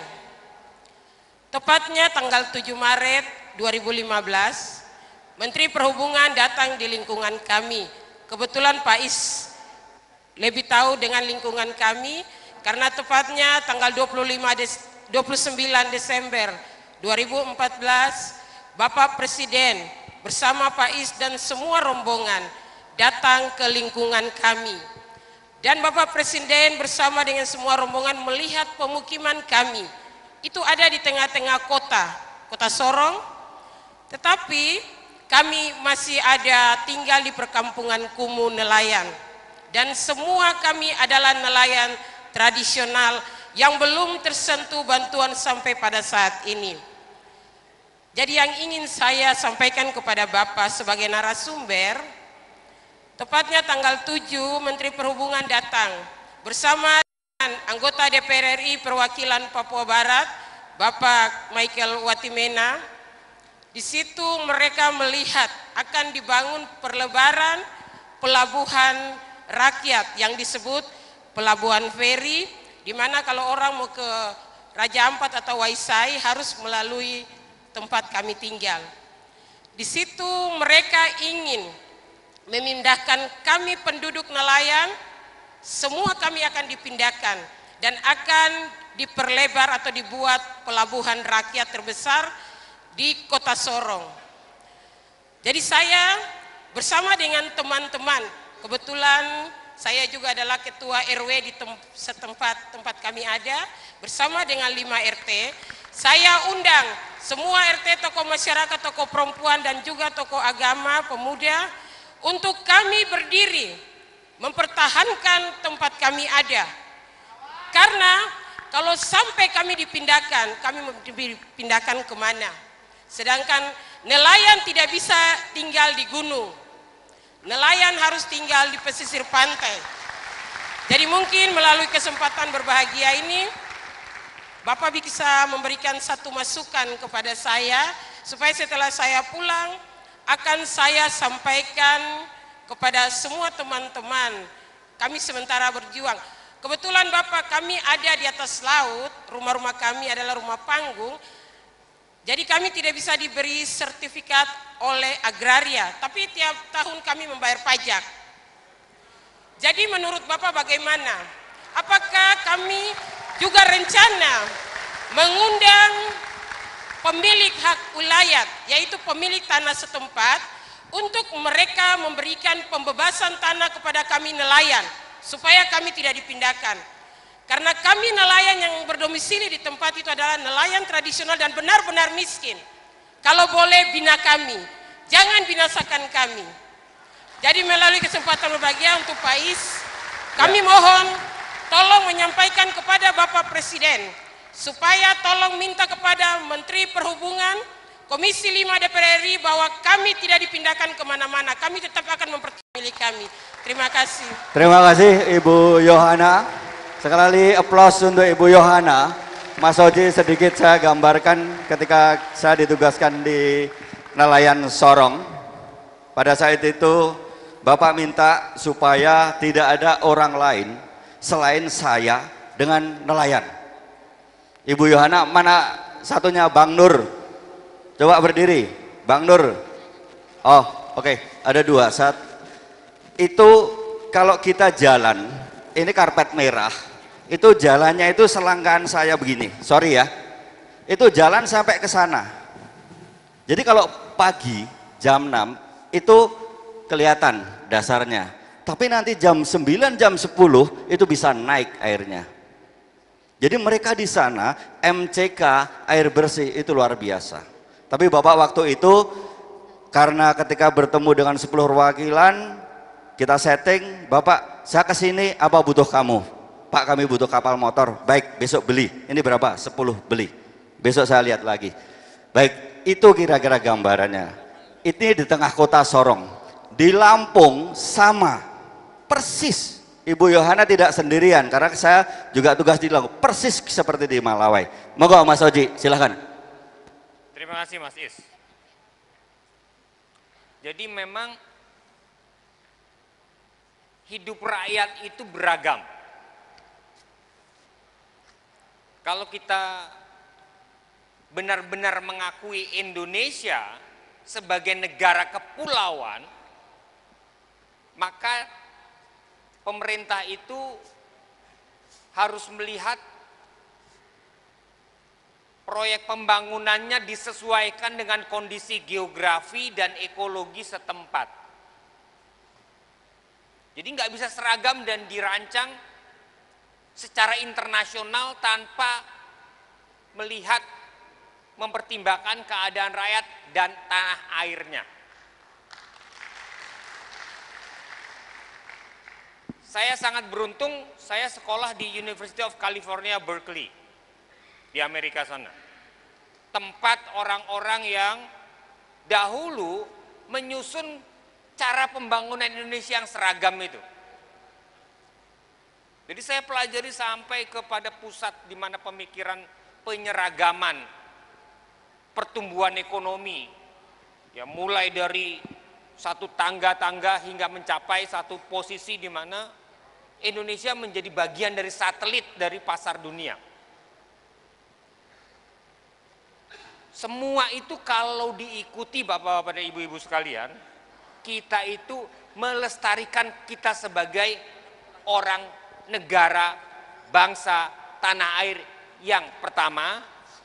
Tepatnya tanggal 7 Maret 2015, Menteri Perhubungan datang di lingkungan kami. Kebetulan Pak Is lebih tahu dengan lingkungan kami, karena tepatnya tanggal 29 Desember 2014, Bapak Presiden bersama Pak Is dan semua rombongan datang ke lingkungan kami. Dan Bapak Presiden bersama dengan semua rombongan melihat pemukiman kami. Itu ada di tengah-tengah kota Sorong. Tetapi kami masih ada tinggal di perkampungan kumuh nelayan, dan semua kami adalah nelayan tradisional yang belum tersentuh bantuan sampai pada saat ini. Jadi yang ingin saya sampaikan kepada Bapak sebagai narasumber, tepatnya tanggal 7 Menteri Perhubungan datang bersama dengan anggota DPR RI perwakilan Papua Barat, Bapak Michael Watimena. Di situ mereka melihat akan dibangun perlebaran pelabuhan rakyat yang disebut pelabuhan feri, di mana kalau orang mau ke Raja Ampat atau Waisai harus melalui tempat kami tinggal. Di situ mereka ingin memindahkan kami penduduk nelayan, semua kami akan dipindahkan dan akan diperlebar atau dibuat pelabuhan rakyat terbesar di kota Sorong. Jadi saya bersama dengan teman-teman, kebetulan saya juga adalah ketua RW di tempat kami ada, bersama dengan 5 RT. Saya undang semua RT, tokoh masyarakat, tokoh perempuan, dan juga tokoh agama, pemuda, untuk kami berdiri mempertahankan tempat kami ada. Karena kalau sampai kami dipindahkan, kami mau dipindahkan kemana? Sedangkan nelayan tidak bisa tinggal di gunung. Nelayan harus tinggal di pesisir pantai. Jadi mungkin melalui kesempatan berbahagia ini, Bapak bisa memberikan satu masukan kepada saya, supaya setelah saya pulang, akan saya sampaikan kepada semua teman-teman. Kami sementara berjuang. Kebetulan Bapak, kami ada di atas laut, rumah-rumah kami adalah rumah panggung. Jadi kami tidak bisa diberi sertifikat oleh agraria, tapi tiap tahun kami membayar pajak. Jadi menurut Bapak bagaimana? Apakah kami juga rencana mengundang pemilik hak ulayat, yaitu pemilik tanah setempat, untuk mereka memberikan pembebasan tanah kepada kami nelayan, supaya kami tidak dipindahkan. Karena kami nelayan yang berdomisili di tempat itu adalah nelayan tradisional dan benar-benar miskin. Kalau boleh bina kami, jangan binasakan kami. Jadi melalui kesempatan berbahagia untuk Pak Is, kami mohon tolong menyampaikan kepada Bapak Presiden, supaya tolong minta kepada Menteri Perhubungan, Komisi 5 DPR RI, bahwa kami tidak dipindahkan kemana-mana. Kami tetap akan mempertahankan milik kami. Terima kasih. Terima kasih Ibu Yohana. Sekali lagi aplaus untuk Ibu Yohana. Mas Oji, sedikit saya gambarkan ketika saya ditugaskan di nelayan Sorong. Pada saat itu Bapak minta supaya tidak ada orang lain selain saya dengan nelayan. Ibu Yohana, mana satunya? Bang Nur, coba berdiri. Bang Nur. Oh oke, ada 2. Itu kalau kita jalan, ini karpet merah, itu jalannya itu selangkaan saya begini, sorry ya, itu jalan sampai ke sana. Jadi kalau pagi jam 6 itu kelihatan dasarnya, tapi nanti jam 9, jam 10 itu bisa naik airnya. Jadi mereka di sana MCK air bersih itu luar biasa. Tapi Bapak waktu itu karena ketika bertemu dengan 10 perwakilan, kita setting, Bapak saya kesini apa butuh kamu? Pak, kami butuh kapal motor. Baik, besok beli. Ini berapa? 10 beli. Besok saya lihat lagi. Baik, itu kira-kira gambarannya. Ini di tengah kota Sorong. Di Lampung sama, persis. Ibu Yohana tidak sendirian, karena saya juga tugas di Lampung. Persis seperti di Malawai. Monggo Mas Oji, silahkan. Terima kasih Mas Is. Jadi memang hidup rakyat itu beragam. Kalau kita benar-benar mengakui Indonesia sebagai negara kepulauan, maka pemerintah itu harus melihat proyek pembangunannya disesuaikan dengan kondisi geografi dan ekologi setempat. Jadi nggak bisa seragam dan dirancang secara internasional tanpa melihat, mempertimbangkan keadaan rakyat dan tanah airnya. Saya sangat beruntung, saya sekolah di University of California, Berkeley, di Amerika sana. Tempat orang-orang yang dahulu menyusun cara pembangunan Indonesia yang seragam itu. Jadi saya pelajari sampai kepada pusat di mana pemikiran penyeragaman, pertumbuhan ekonomi, ya mulai dari satu tangga-tangga hingga mencapai satu posisi di mana Indonesia menjadi bagian dari satelit dari pasar dunia. Semua itu kalau diikuti Bapak-bapak dan Ibu-ibu sekalian, kita itu melestarikan kita sebagai orang negara, bangsa, tanah air yang pertama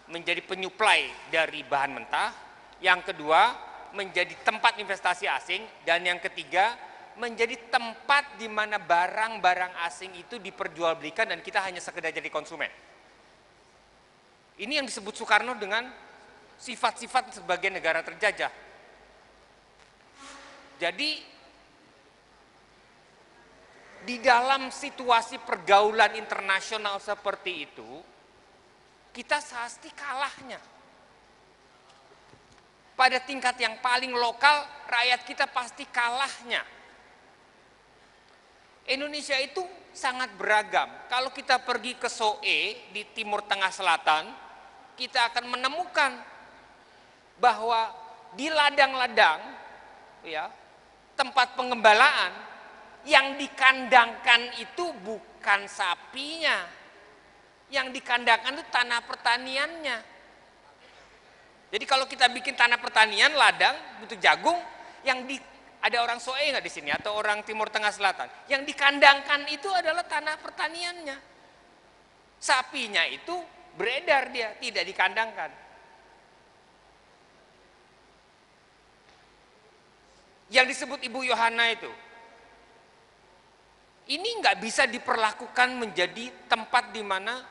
menjadi penyuplai dari bahan mentah, yang kedua menjadi tempat investasi asing, dan yang ketiga menjadi tempat di mana barang-barang asing itu diperjualbelikan dan kita hanya sekedar jadi konsumen. Ini yang disebut Soekarno dengan sifat-sifat sebagai negara terjajah. Jadi di dalam situasi pergaulan internasional seperti itu, kita pasti kalahnya. Pada tingkat yang paling lokal, rakyat kita pasti kalahnya. Indonesia itu sangat beragam. Kalau kita pergi ke Soe di Timur Tengah Selatan, kita akan menemukan bahwa di ladang-ladang, ya, tempat pengembalaan yang dikandangkan itu bukan sapinya, yang dikandangkan itu tanah pertaniannya. Jadi kalau kita bikin tanah pertanian, ladang, untuk jagung, yang ada orang Soe nggak di sini atau orang Timur Tengah Selatan? Yang dikandangkan itu adalah tanah pertaniannya. Sapinya itu beredar dia, tidak dikandangkan. Yang disebut Ibu Yohana itu, ini nggak bisa diperlakukan menjadi tempat di mana,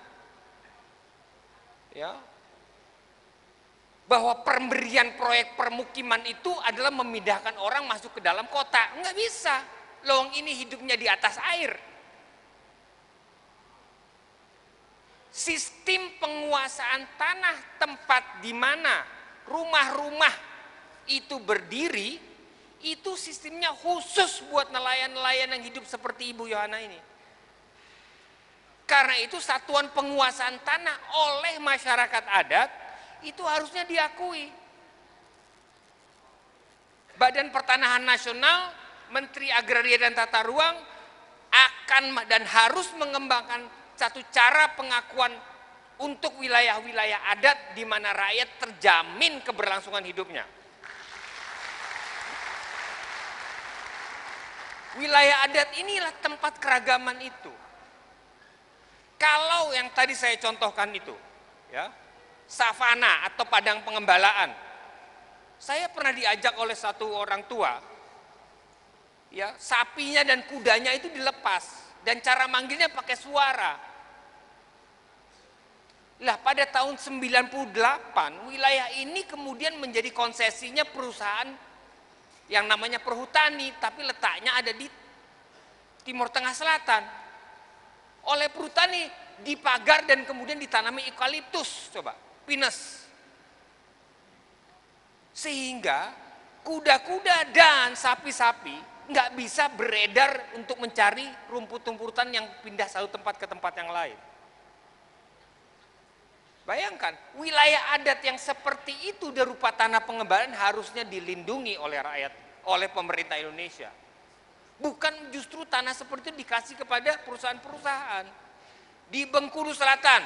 ya, bahwa pemberian proyek permukiman itu adalah memindahkan orang masuk ke dalam kota. Nggak bisa. Lowong ini hidupnya di atas air. Sistem penguasaan tanah tempat di mana rumah-rumah itu berdiri, itu sistemnya khusus buat nelayan-nelayan yang hidup seperti Ibu Yohana ini. Karena itu satuan penguasaan tanah oleh masyarakat adat itu harusnya diakui. Badan Pertanahan Nasional, Menteri Agraria dan Tata Ruang akan dan harus mengembangkan satu cara pengakuan untuk wilayah-wilayah adat di mana rakyat terjamin keberlangsungan hidupnya. Wilayah adat inilah tempat keragaman itu. Kalau yang tadi saya contohkan itu, ya, savana atau padang pengembalaan. Saya pernah diajak oleh satu orang tua, ya, sapinya dan kudanya itu dilepas dan cara manggilnya pakai suara. Lah pada tahun 98 wilayah ini kemudian menjadi konsesinya perusahaan yang namanya Perhutani, tapi letaknya ada di Timur Tengah Selatan. Oleh Perhutani dipagar dan kemudian ditanami eukaliptus, coba, pinus. Sehingga kuda-kuda dan sapi-sapi nggak bisa beredar untuk mencari rumput-rumputan yang pindah satu tempat ke tempat yang lain. Bayangkan, wilayah adat yang seperti itu berupa tanah pengembalaan harusnya dilindungi oleh rakyat, oleh pemerintah Indonesia. Bukan justru tanah seperti itu dikasih kepada perusahaan-perusahaan. Di Bengkulu Selatan,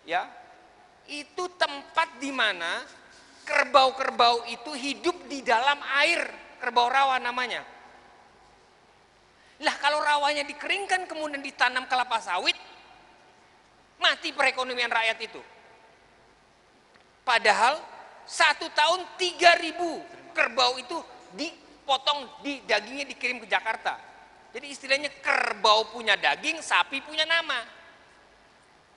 ya, itu tempat di mana kerbau-kerbau itu hidup di dalam air, kerbau rawa namanya. Lah kalau rawanya dikeringkan kemudian ditanam kelapa sawit, mati perekonomian rakyat itu. Padahal 1 tahun 3.000 kerbau itu dipotong, dagingnya dikirim ke Jakarta. Jadi istilahnya kerbau punya daging, sapi punya nama.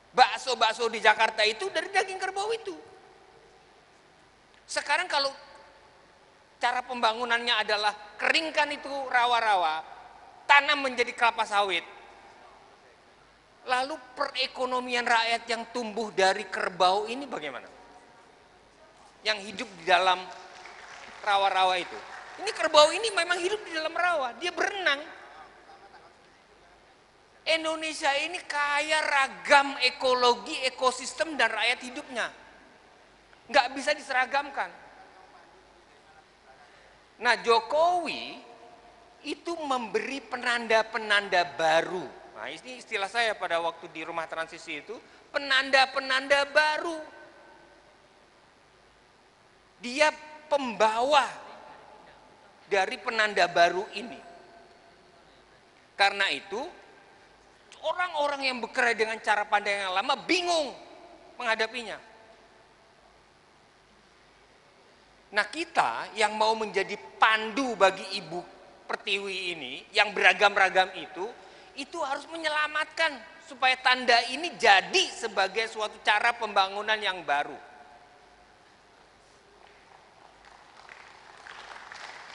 Bakso-bakso di Jakarta itu dari daging kerbau itu. Sekarang kalau cara pembangunannya adalah keringkan itu rawa-rawa, tanam menjadi kelapa sawit. Lalu perekonomian rakyat yang tumbuh dari kerbau ini bagaimana? Yang hidup di dalam rawa-rawa itu. Ini kerbau ini memang hidup di dalam rawa, dia berenang. Indonesia ini kaya ragam ekologi, ekosistem dan rakyat hidupnya. Nggak bisa diseragamkan. Nah, Jokowi itu memberi penanda-penanda baru. Nah, ini istilah saya pada waktu di rumah transisi itu, penanda-penanda baru. Dia pembawa dari penanda baru ini. Karena itu, orang-orang yang bekerja dengan cara pandang yang lama bingung menghadapinya. Nah, kita yang mau menjadi pandu bagi ibu Pertiwi ini yang beragam-ragam itu harus menyelamatkan supaya tanda ini jadi sebagai suatu cara pembangunan yang baru.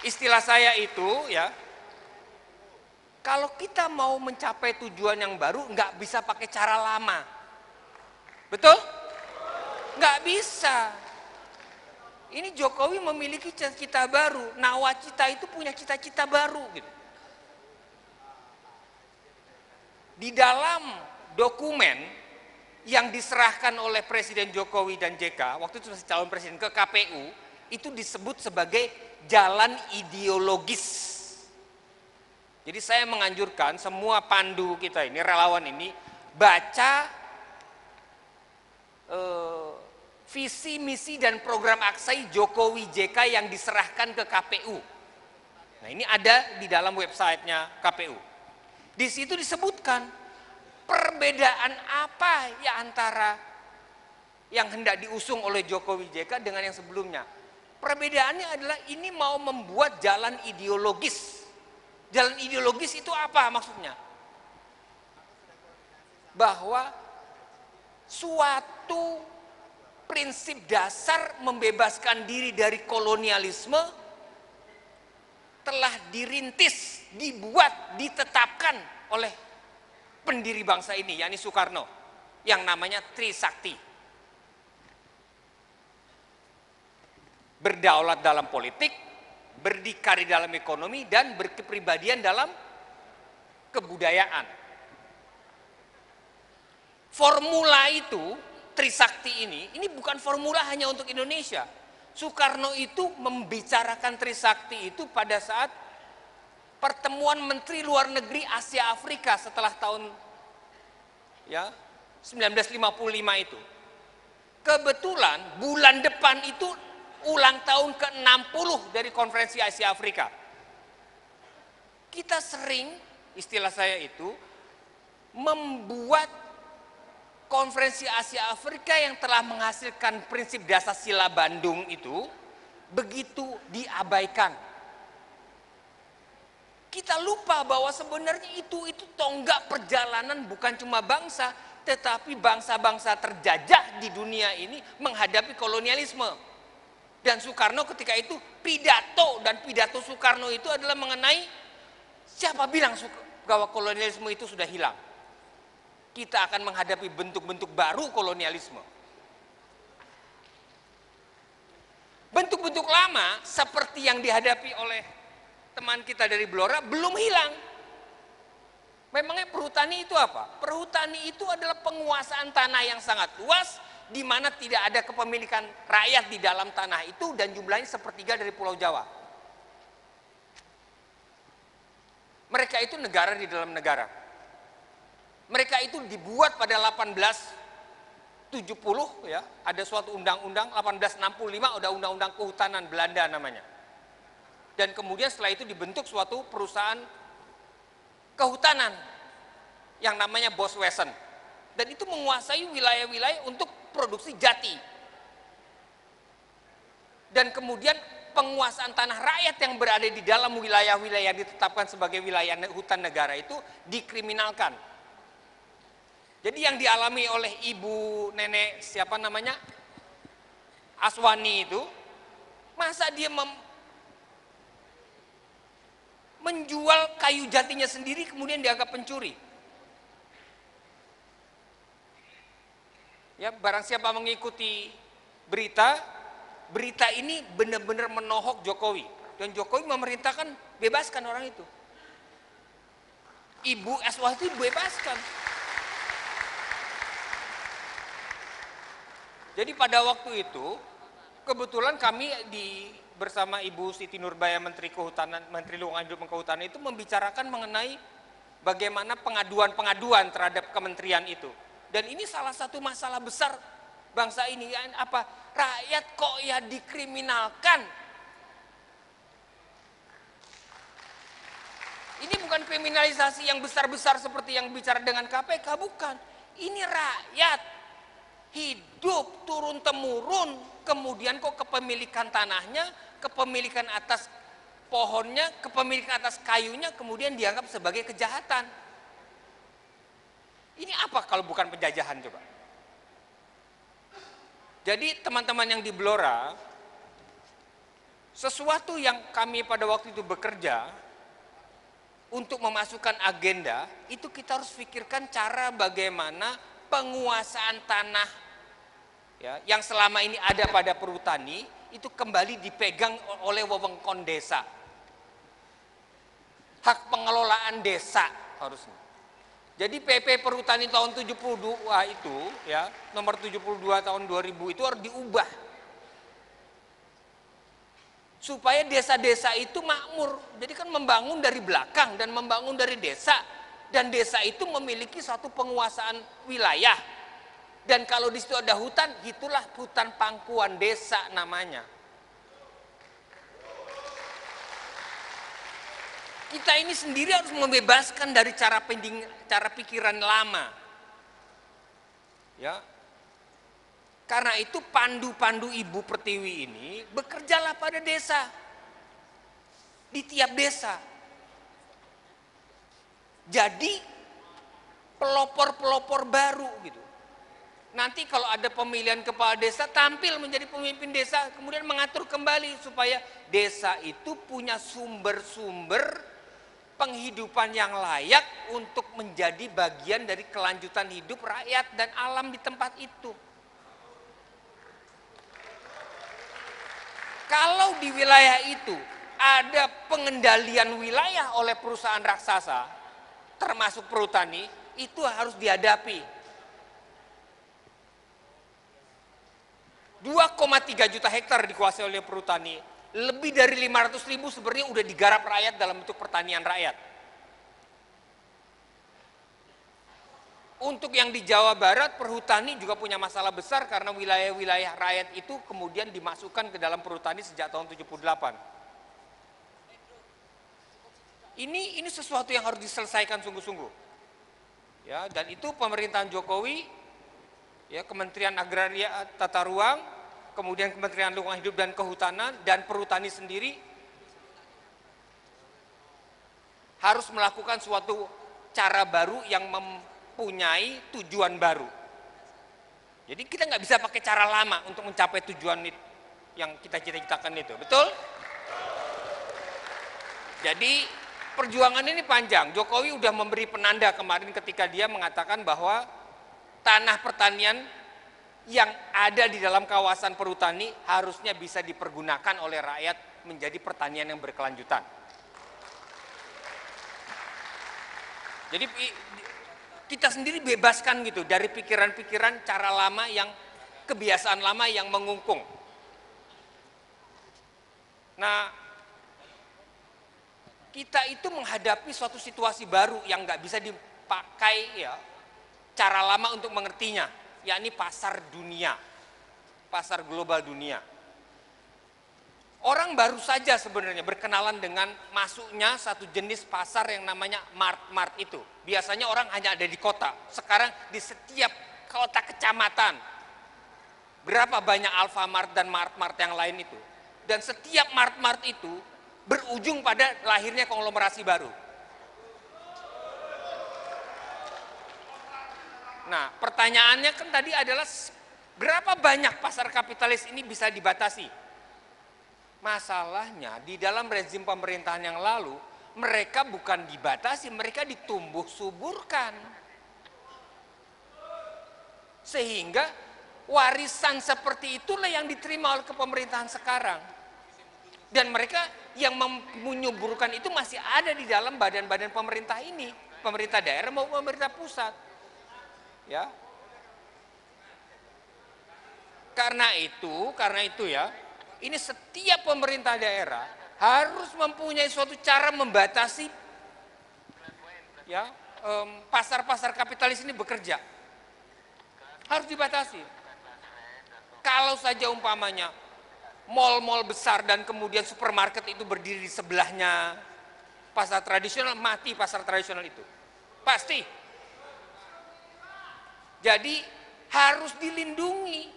Istilah saya itu ya, kalau kita mau mencapai tujuan yang baru nggak bisa pakai cara lama. Betul? Nggak bisa. Ini Jokowi memiliki cita-cita baru, nawacita itu punya cita-cita baru gitu. Di dalam dokumen yang diserahkan oleh Presiden Jokowi dan JK, waktu itu masih calon presiden, ke KPU, itu disebut sebagai jalan ideologis. Jadi saya menganjurkan semua pandu kita ini, relawan ini, baca visi, misi, dan program aksi Jokowi JK yang diserahkan ke KPU. Nah, ini ada di dalam websitenya KPU. Di situ disebutkan perbedaan apa ya antara yang hendak diusung oleh Jokowi JK dengan yang sebelumnya. Perbedaannya adalah ini mau membuat jalan ideologis. Jalan ideologis itu apa maksudnya? Bahwa suatu prinsip dasar membebaskan diri dari kolonialisme telah dirintis, dibuat, ditetapkan oleh pendiri bangsa ini, yakni Soekarno, yang namanya Trisakti. Berdaulat dalam politik, berdikari dalam ekonomi, dan berkepribadian dalam kebudayaan. Formula itu, Trisakti ini bukan formula hanya untuk Indonesia. Soekarno itu membicarakan Trisakti itu pada saat pertemuan Menteri Luar Negeri Asia Afrika setelah tahun 1955 itu. Kebetulan bulan depan itu ulang tahun ke-60 dari konferensi Asia Afrika. Kita sering, istilah saya itu, membuat konferensi Asia Afrika yang telah menghasilkan prinsip dasar sila Bandung itu begitu diabaikan. Kita lupa bahwa sebenarnya itu tonggak perjalanan bukan cuma bangsa, tetapi bangsa-bangsa terjajah di dunia ini menghadapi kolonialisme. Dan Soekarno ketika itu pidato Soekarno itu adalah mengenai siapa bilang bahwa kolonialisme itu sudah hilang. Kita akan menghadapi bentuk-bentuk baru kolonialisme. Bentuk-bentuk lama seperti yang dihadapi oleh teman kita dari Blora belum hilang. Memangnya perhutani itu apa? Perhutani itu adalah penguasaan tanah yang sangat luas di mana tidak ada kepemilikan rakyat di dalam tanah itu dan jumlahnya sepertiga dari Pulau Jawa. Mereka itu negara di dalam negara. Mereka itu dibuat pada 1870 ya, ada suatu undang-undang 1865 ada undang-undang kehutanan Belanda namanya. Dan kemudian setelah itu dibentuk suatu perusahaan kehutanan yang namanya Boswesen. Dan itu menguasai wilayah-wilayah untuk produksi jati. Dan kemudian penguasaan tanah rakyat yang berada di dalam wilayah-wilayah yang ditetapkan sebagai wilayah hutan negara itu dikriminalkan. Jadi yang dialami oleh ibu nenek siapa namanya Aswani itu, masa dia menjual kayu jatinya sendiri kemudian dianggap pencuri? Ya, barang siapa mengikuti berita ini benar-benar menohok Jokowi dan Jokowi memerintahkan bebaskan orang itu. Ibu Aswani itu bebaskan. Jadi pada waktu itu kebetulan kami bersama Ibu Siti Nurbaya Menteri Kehutanan, Menteri Lingkungan Hidup dan Kehutanan itu membicarakan mengenai bagaimana pengaduan-pengaduan terhadap kementerian itu. Dan ini salah satu masalah besar bangsa ini, apa? Rakyat kok ya dikriminalkan. Ini bukan kriminalisasi yang besar-besar seperti yang bicara dengan KPK, bukan. Ini rakyat hidup turun-temurun, kemudian kok kepemilikan tanahnya, kepemilikan atas pohonnya, kepemilikan atas kayunya kemudian dianggap sebagai kejahatan. Ini apa kalau bukan penjajahan coba? Jadi teman-teman yang di Blora, sesuatu yang kami pada waktu itu bekerja untuk memasukkan agenda, itu kita harus pikirkan cara bagaimana penguasaan tanah ya, yang selama ini ada pada perhutani itu kembali dipegang oleh wewengkon desa. Hak pengelolaan desa harusnya. Jadi PP Perhutani tahun 72 itu ya, nomor 72 tahun 2000 itu harus diubah. Supaya desa-desa itu makmur. Jadi kan membangun dari belakang dan membangun dari desa. Dan desa itu memiliki suatu penguasaan wilayah. Dan kalau di situ ada hutan, itulah hutan pangkuan desa namanya. Kita ini sendiri harus membebaskan dari cara pikiran lama. Ya. Karena itu pandu-pandu Ibu Pertiwi ini bekerjalah pada desa. Di tiap desa. Jadi pelopor-pelopor baru gitu. Nanti kalau ada pemilihan kepala desa tampil menjadi pemimpin desa, kemudian mengatur kembali supaya desa itu punya sumber-sumber penghidupan yang layak untuk menjadi bagian dari kelanjutan hidup rakyat dan alam di tempat itu. Kalau di wilayah itu ada pengendalian wilayah oleh perusahaan raksasa, termasuk perhutani, itu harus dihadapi. 2,3 juta hektar dikuasai oleh perhutani. Lebih dari 500.000 sebenarnya udah digarap rakyat dalam bentuk pertanian rakyat. Untuk yang di Jawa Barat, perhutani juga punya masalah besar karena wilayah-wilayah rakyat itu kemudian dimasukkan ke dalam perhutani sejak tahun 78. Ini sesuatu yang harus diselesaikan sungguh-sungguh. Ya, dan itu pemerintahan Jokowi, ya, Kementerian Agraria Tata Ruang, kemudian Kementerian Lingkungan Hidup dan Kehutanan, dan perhutani sendiri harus melakukan suatu cara baru yang mempunyai tujuan baru. Jadi kita nggak bisa pakai cara lama untuk mencapai tujuan yang kita cita-citakan itu, betul? Jadi perjuangan ini panjang. Jokowi udah memberi penanda kemarin ketika dia mengatakan bahwa tanah pertanian yang ada di dalam kawasan perhutani harusnya bisa dipergunakan oleh rakyat menjadi pertanian yang berkelanjutan. Jadi kita sendiri bebaskan gitu dari pikiran-pikiran cara lama yang kebiasaan lama yang mengungkung. Nah, kita itu menghadapi suatu situasi baru yang nggak bisa dipakai ya cara lama untuk mengertinya. Yakni pasar dunia, pasar global dunia. Orang baru saja sebenarnya berkenalan dengan masuknya satu jenis pasar yang namanya mart-mart itu. Biasanya orang hanya ada di kota, sekarang di setiap kota kecamatan. Berapa banyak Alfamart dan mart-mart yang lain itu. Dan setiap mart-mart itu berujung pada lahirnya konglomerasi baru. Nah, pertanyaannya kan tadi adalah berapa banyak pasar kapitalis ini bisa dibatasi? Masalahnya di dalam rezim pemerintahan yang lalu, mereka bukan dibatasi, mereka ditumbuh suburkan. Sehingga warisan seperti itulah yang diterima oleh kepemerintahan sekarang. Dan mereka yang menyuburkan itu masih ada di dalam badan-badan pemerintah ini, pemerintah daerah maupun pemerintah pusat. Ya, karena itu ya, ini setiap pemerintah daerah harus mempunyai suatu cara membatasi ya pasar-pasar kapitalis ini bekerja, harus dibatasi. Kalau saja umpamanya mal-mal besar dan kemudian supermarket itu berdiri di sebelahnya pasar tradisional, mati pasar tradisional itu pasti. Jadi harus dilindungi.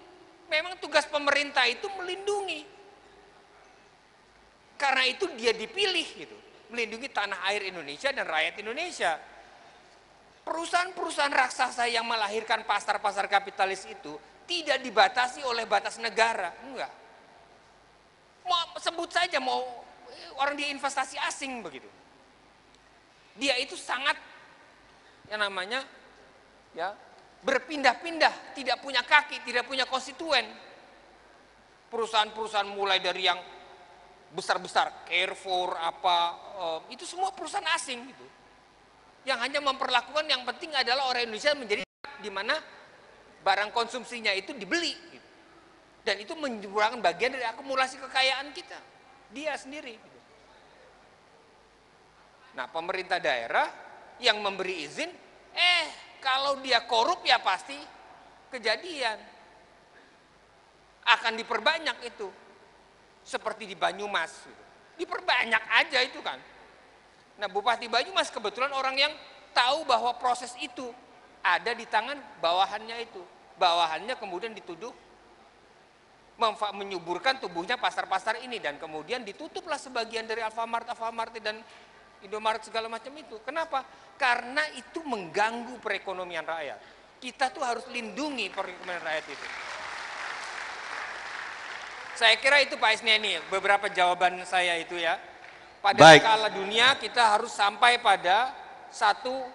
Memang tugas pemerintah itu melindungi. Karena itu dia dipilih gitu, melindungi tanah air Indonesia dan rakyat Indonesia. Perusahaan-perusahaan raksasa yang melahirkan pasar-pasar kapitalis itu tidak dibatasi oleh batas negara, enggak. Mau sebut saja, mau orang dia investasi asing begitu. Dia itu sangat yang namanya ya berpindah-pindah, tidak punya kaki, tidak punya konstituen. Perusahaan-perusahaan mulai dari yang besar-besar, Carrefour itu semua perusahaan asing gitu. Yang hanya memperlakukan yang penting adalah orang Indonesia menjadi di mana barang konsumsinya itu dibeli gitu. Dan itu merupakan bagian dari akumulasi kekayaan kita, dia sendiri gitu. Nah, pemerintah daerah yang memberi izin, kalau dia korup ya pasti kejadian. Akan diperbanyak itu. Seperti di Banyumas gitu. Diperbanyak aja itu kan. Nah, Bupati Banyumas kebetulan orang yang tahu bahwa proses itu ada di tangan bawahannya itu. Bawahannya kemudian dituduh menyuburkan tubuhnya pasar-pasar ini dan kemudian ditutuplah sebagian dari Alfamart dan Indomaret segala macam itu. Kenapa? Karena itu mengganggu perekonomian rakyat. Kita tuh harus lindungi perekonomian rakyat itu. Saya kira itu Pak Isniani, beberapa jawaban saya itu ya. Pada skala dunia kita harus sampai pada satu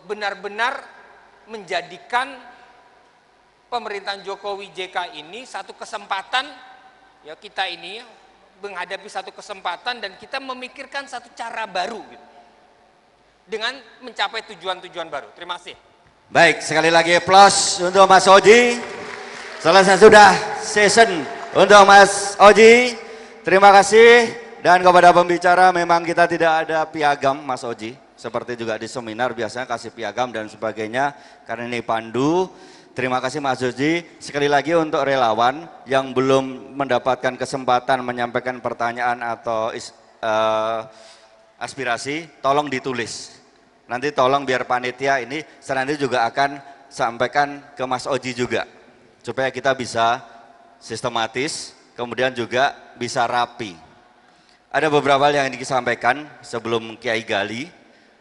benar-benar menjadikan pemerintahan Jokowi JK ini satu kesempatan ya, kita ini menghadapi satu kesempatan dan kita memikirkan satu cara baru gitu, dengan mencapai tujuan-tujuan baru. Terima kasih. Baik, sekali lagi aplaus untuk Mas Oji. Selesai sudah session untuk Mas Oji. Terima kasih. Dan kepada pembicara, memang kita tidak ada piagam Mas Oji. Seperti juga di seminar biasanya kasih piagam dan sebagainya. Karena ini pandu. Terima kasih Mas Oji. Sekali lagi untuk relawan yang belum mendapatkan kesempatan menyampaikan pertanyaan atau aspirasi, tolong ditulis. Nanti tolong biar panitia ini selanjutnya juga akan sampaikan ke Mas Oji juga. Supaya kita bisa sistematis, kemudian juga bisa rapi. Ada beberapa hal yang ingin disampaikan sebelum Kiai Gali.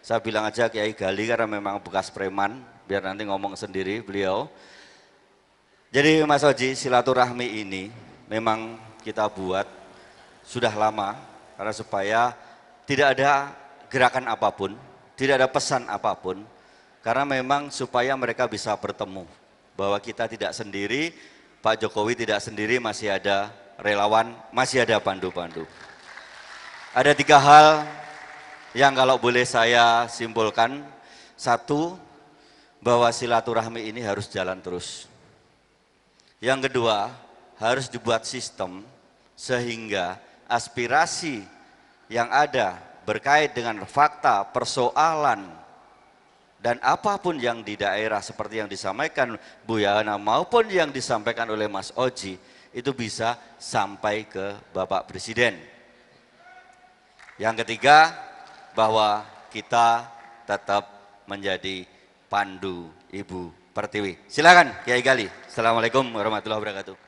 Saya bilang aja Kiai Gali karena memang bekas preman, biar nanti ngomong sendiri beliau. Jadi Mas Oji, silaturahmi ini memang kita buat sudah lama, karena supaya tidak ada gerakan apapun, tidak ada pesan apapun, karena memang supaya mereka bisa bertemu. Bahwa kita tidak sendiri, Pak Jokowi tidak sendiri, masih ada relawan, masih ada pandu-pandu. Ada 3 hal yang kalau boleh saya simpulkan. Satu, bahwa silaturahmi ini harus jalan terus. Yang kedua, harus dibuat sistem sehingga aspirasi yang ada berkait dengan fakta, persoalan, dan apapun yang di daerah seperti yang disampaikan Bu Yana maupun yang disampaikan oleh Mas Oji itu bisa sampai ke Bapak Presiden. Yang ketiga, bahwa kita tetap menjadi pandu Ibu Pertiwi. Silakan Kiai Gali. Assalamualaikum warahmatullahi wabarakatuh.